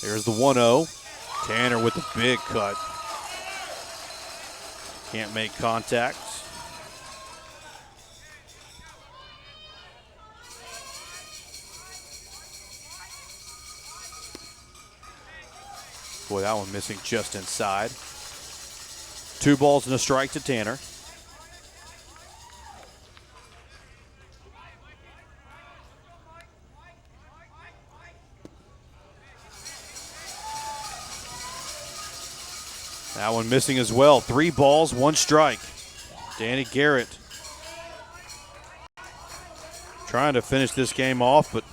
There's the 1-0. Tanner with the big cut. Can't make contact. Boy, that one missing just inside. 2 balls and a strike to Tanner. That one missing as well. 3 balls, 1 strike. Danny Garrett trying to finish this game off, but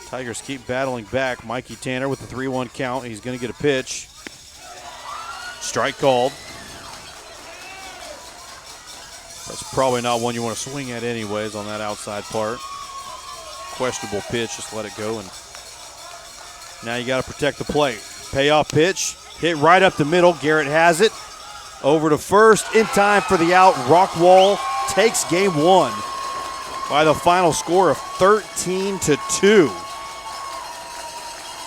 Tigers keep battling back. Mikey Tanner with the 3-1 count. He's going to get a pitch. Strike called. That's probably not one you want to swing at anyways on that outside part. Questionable pitch, just let it go. And now you got to protect the plate. Payoff pitch, hit right up the middle. Garrett has it. Over to first, in time for the out. Rockwall takes game 1 by the final score of 13-2.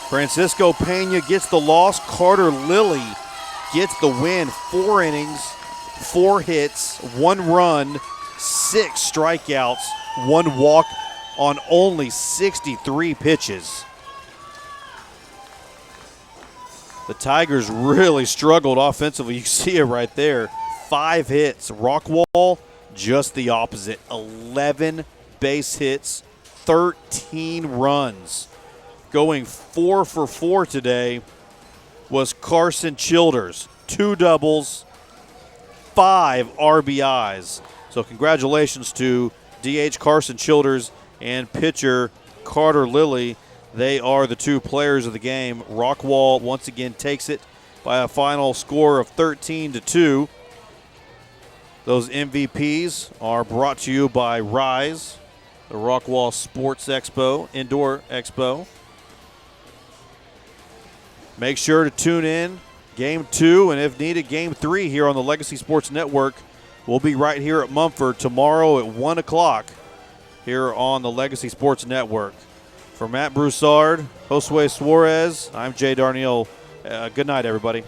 Francisco Pena gets the loss. Carter Lilly gets the win. 4 innings, 4 hits, 1 run, 6 strikeouts, 1 walk on only 63 pitches. The Tigers really struggled offensively. You see it right there. 5 hits. Rockwall, just the opposite. 11 base hits, 13 runs. Going 4 for 4 today was Carson Childers. 2 doubles, 5 RBIs. So congratulations to DH Carson Childers and pitcher Carter Lilly. They are the 2 players of the game. Rockwall once again takes it by a final score of 13-2. Those MVPs are brought to you by Rise, the Rockwall Sports Expo, Indoor Expo. Make sure to tune in Game 2 and if needed, Game 3 here on the Legacy Sports Network. We'll be right here at Mumford tomorrow at 1 o'clock here on the Legacy Sports Network. For Matt Broussard, Josue Suarez, I'm Jay Darnielle. Good night, everybody.